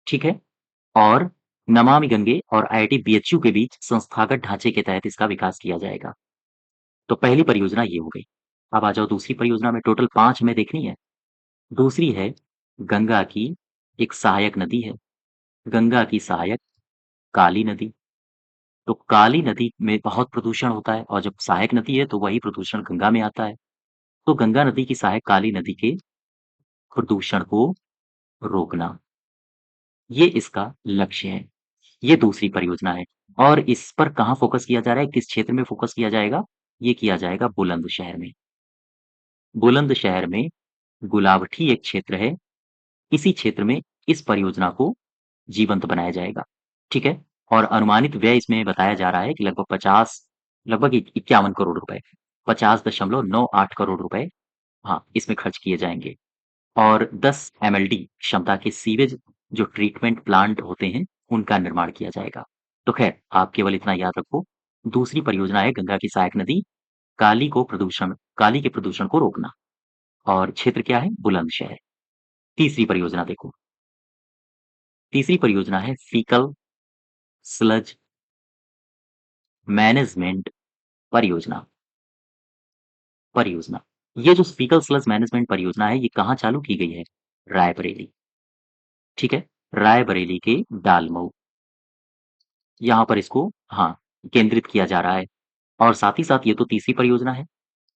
Speaker 1: ठीक है? और नमामि गंगे और आईआईटी बीएचयू के बीच संस्थागत ढांचे के तहत इसका विकास किया जाएगा। तो पहली परियोजना ये हो गई। अब आ जाओ दूसरी परियोजना में, टोटल 5 हमें देखनी है। दूसरी है गंगा की एक सहायक नदी है, गंगा की सहायक काली नदी। तो काली नदी में बहुत प्रदूषण होता है और जब सहायक नदी है तो वही प्रदूषण गंगा में आता है। तो गंगा नदी की सहायक काली नदी के प्रदूषण को रोकना, ये इसका लक्ष्य है। ये दूसरी परियोजना है और इस पर कहाँ फ़ोकस किया जा रहा है, किस क्षेत्र में फ़ोकस किया जाएगा? ये किया जाएगा बुलंदशहर में। बुलंदशहर में गुलावठी एक क्षेत्र है, इसी क्षेत्र में इस परियोजना को जीवंत बनाया जाएगा, ठीक है? और अनुमानित व्यय इसमें बताया जा रहा है कि लगभग 51 करोड़ रुपए, 50.98 करोड़ रुपए, हाँ, इसमें खर्च किए जाएँगे। और 10 एमएलडी क्षमता के सीवेज जो ट्रीटमेंट प्लांट होते हैं, उनका निर्माण किया जाएगा। तो ख़ैर, आप केवल इतना याद रखो, दूसरी परियोजना है गंगा की सहायक नदी, काली के प्रदूषण को रोकना और क्षेत्र क्या है? बुलंदशहर। तीसरी परियोजना देखो, तीसरी परियोजना है फीकल स्लज मैनेजमेंट परियोजना परियोजना। ये जो फीकल स्लज मैनेजमेंट परियोजना है, ये कहाँ चालू की गई है? रायबरेली, ठीक है? रायबरेली के डालमऊ, यहाँ पर इसको, हाँ, केंद्रित किया जा रहा है। और साथ ही साथ ये तो तीसरी परियोजना है।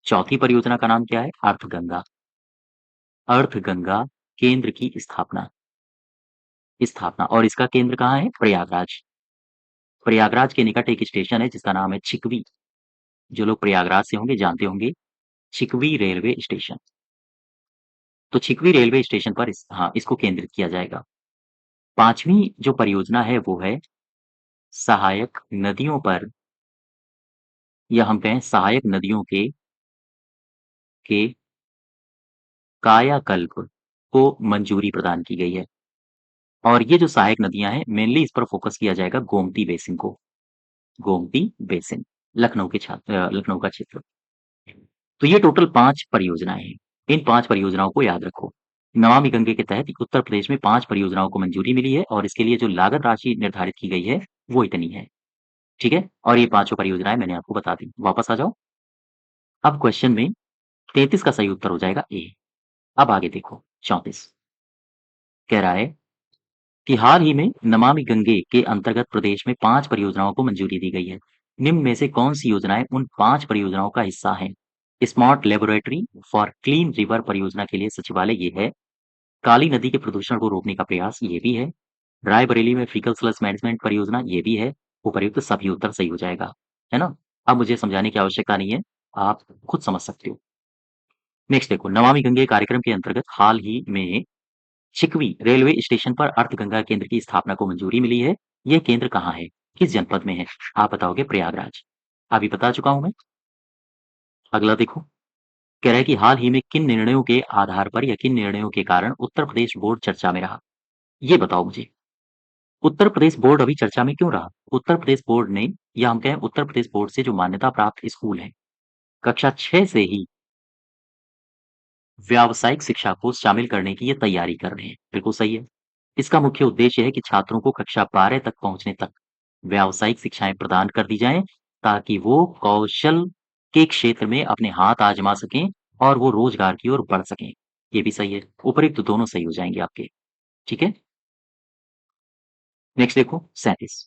Speaker 1: चौथी परियोजना का नाम क्या है? अर्थगंगा। अर्थगंगा केंद्र की स्थापना और इसका केंद्र कहाँ है? प्रयागराज। प्रयागराज के निकट एक स्टेशन है जिसका नाम है छिकवी। जो लोग प्रयागराज से होंगे जानते होंगे, छिकवी रेलवे स्टेशन। तो छिकवी रेलवे स्टेशन पर इसको केंद्रित किया जाएगा। पांचवी जो परियोजना है वो है सहायक नदियों पर, या हम कहें सहायक नदियों के कायाकल्प को मंजूरी प्रदान की गई है। और ये जो सहायक नदियां हैं, मेनली इस पर फोकस किया जाएगा गोमती बेसिन को। गोमती बेसिन, लखनऊ का क्षेत्र। तो ये टोटल 5 परियोजनाएं हैं। इन 5 परियोजनाओं को याद रखो। नमामि गंगे के तहत उत्तर प्रदेश में 5 परियोजनाओं को मंजूरी मिली है और इसके लिए जो लागत राशि निर्धारित की गई है, वो इतनी है। ठीक है? और ये पाँचों परियोजनाएं मैंने आपको बता दी। वापस आ जाओ। अब क्वेश्चन में 33 का सही उत्तर हो जाएगा ए। अब आगे देखो 34। कह रहा है कि हाल ही में नमामि गंगे के अंतर्गत प्रदेश में 5 परियोजनाओं को मंजूरी दी गई है। निम्न में से कौन सी योजनाएं उन 5 परियोजनाओं का हिस्सा हैं? Smart laboratory for clean river परियोजना के लिए सचिवालय ये है। काली नदी के प्रदूषण को रोकने का प्रयास ये भी है। रायबरेली में फीकल स्लज मैनेजमेंट परियोजना ये भी है। उपर्युक्त सभी उत्तर सही हो जाएगा, है ना? अब मुझे समझाने की आवश्यकता नहीं है, आप खुद समझ सकते हो। नेक्स्ट देखो, नमामि गंगे कार्यक्रम के अंतर्गत हाल ही में छिकवी रेलवे स्टेशन पर अर्थगंगा केंद्र की स्थापना को मंजूरी मिली है। यह केंद्र कहाँ है? किस जनपद में है? आप बताओगे प्रयागराज। अभी बता चुका हूं मैं। अगला देखो, कह रहा है कि हाल ही में किन निर्णयों के आधार पर या किन निर्णयों के कारण उत्तर प्रदेश बोर्ड चर्चा में रहा? ये बताओ मुझे। उत्तर प्रदेश बोर्ड अभी चर्चा में क्यों रहा? उत्तर प्रदेश बोर्ड ने, या हम कहें उत्तर प्रदेश बोर्ड से जो मान्यता प्राप्त स्कूल हैं, कक्षा 6 से ही व्यावसायिक शिक्षा को शामिल करने की ये तैयारी कर रहे हैं। बिल्कुल सही है। इसका मुख्य उद्देश्य है कि छात्रों को कक्षा 12 तक पहुंचने तक व्यावसायिक शिक्षाएं प्रदान कर दी जाएं, ताकि वो कौशल के क्षेत्र में अपने हाथ आजमा सकें और वो रोजगार की ओर बढ़ सकें। ये भी सही है। उपयुक्त दोनों सही हो जाएंगे आपके। ठीक है? नेक्स्ट देखो 37।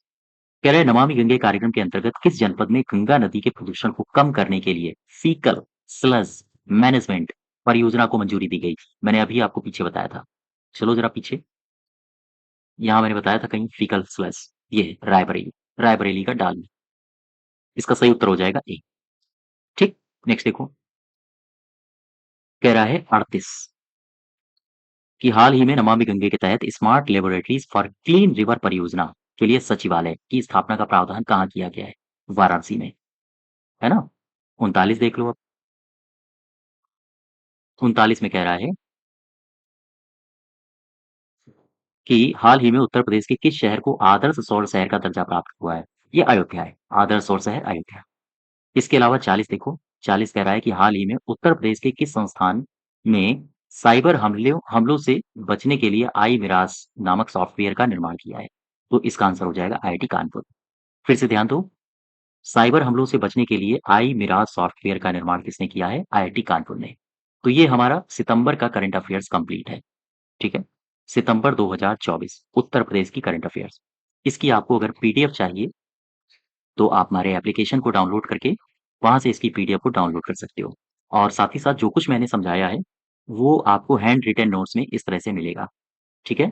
Speaker 1: कह रहे हैं, नमामि गंगे कार्यक्रम के अंतर्गत किस जनपद में गंगा नदी के प्रदूषण को कम करने के लिए फीकल स्लज मैनेजमेंट परियोजना को मंजूरी दी गई? मैंने अभी आपको पीछे बताया था। चलो जरा पीछे। यहाँ मैंने बताया था कहीं फीकल स्लज, ये है रायबरेली, रायबरेली का डाल। इसका सही उत्तर हो जाएगा ए। ठीक। नेक्स्ट देखो, कह रहा है 38 कि हाल ही में नमामि गंगे के तहत smart laboratories for clean river परियोजना के लिए सचिवालय की स्थापना का प्रावधान कहाँ किया गया है? वाराणसी में, है ना? 39 देख लो अब। 39 में कह रहा है कि हाल ही में उत्तर प्रदेश के किस शहर को आदर्श शौर शहर का दर्जा प्राप्त हुआ है? ये अयोध्या है। आदर्श शौर शहर अयोध्या। इसके अलावा 40 देखो, 40 कह रहा है कि हाल ही में उत्तर प्रदेश के किस संस्थान में साइबर हमलों हमलों से बचने के लिए आई मिराज नामक सॉफ्टवेयर का निर्माण किया है? तो इसका आंसर हो जाएगा आईआईटी कानपुर। फिर से ध्यान दो, साइबर हमलों से बचने के लिए आई मिराज सॉफ्टवेयर का निर्माण किसने किया है? आईआईटी कानपुर ने। तो ये हमारा सितंबर का करंट अफेयर्स कंप्लीट है, ठीक है? सितंबर 2024 उत्तर प्रदेश की करंट अफेयर्स। इसकी आपको अगर पीडीएफ चाहिए तो आप हमारे एप्लीकेशन को डाउनलोड करके वहाँ से इसकी पीडीएफ को डाउनलोड कर सकते हो। और साथ ही साथ जो कुछ मैंने समझाया है, वो आपको हैंड रिटन नोट्स में इस तरह से मिलेगा, ठीक है?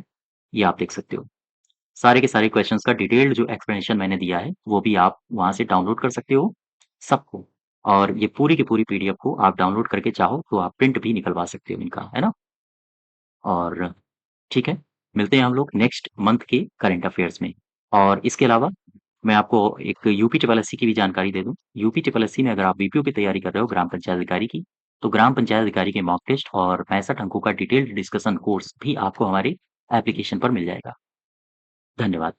Speaker 1: ये आप देख सकते हो। सारे के सारे क्वेश्चंस का डिटेल्ड जो एक्सप्लेनेशन मैंने दिया है, वो भी आप वहाँ से डाउनलोड कर सकते हो, सबको। और ये पूरी की पूरी पीडीएफ को आप डाउनलोड करके चाहो तो आप प्रिंट भी निकलवा सकते हो इनका, है ना? और ठीक है, मिलते हैं हम लोग नेक्स्ट मंथ के करंट अफेयर्स में। और इसके अलावा मैं आपको एक यूपी ट्रिपल एससी की भी जानकारी दे दूँ। यूपी ट्रिपल एससी में अगर आप बीपीओ की तैयारी कर रहे हो ग्राम पंचायत अधिकारी की, तो ग्राम पंचायत अधिकारी के मॉक टेस्ट और 65 अंकों का डिटेल्ड डिस्कशन कोर्स भी आपको हमारे एप्लीकेशन पर मिल जाएगा। धन्यवाद।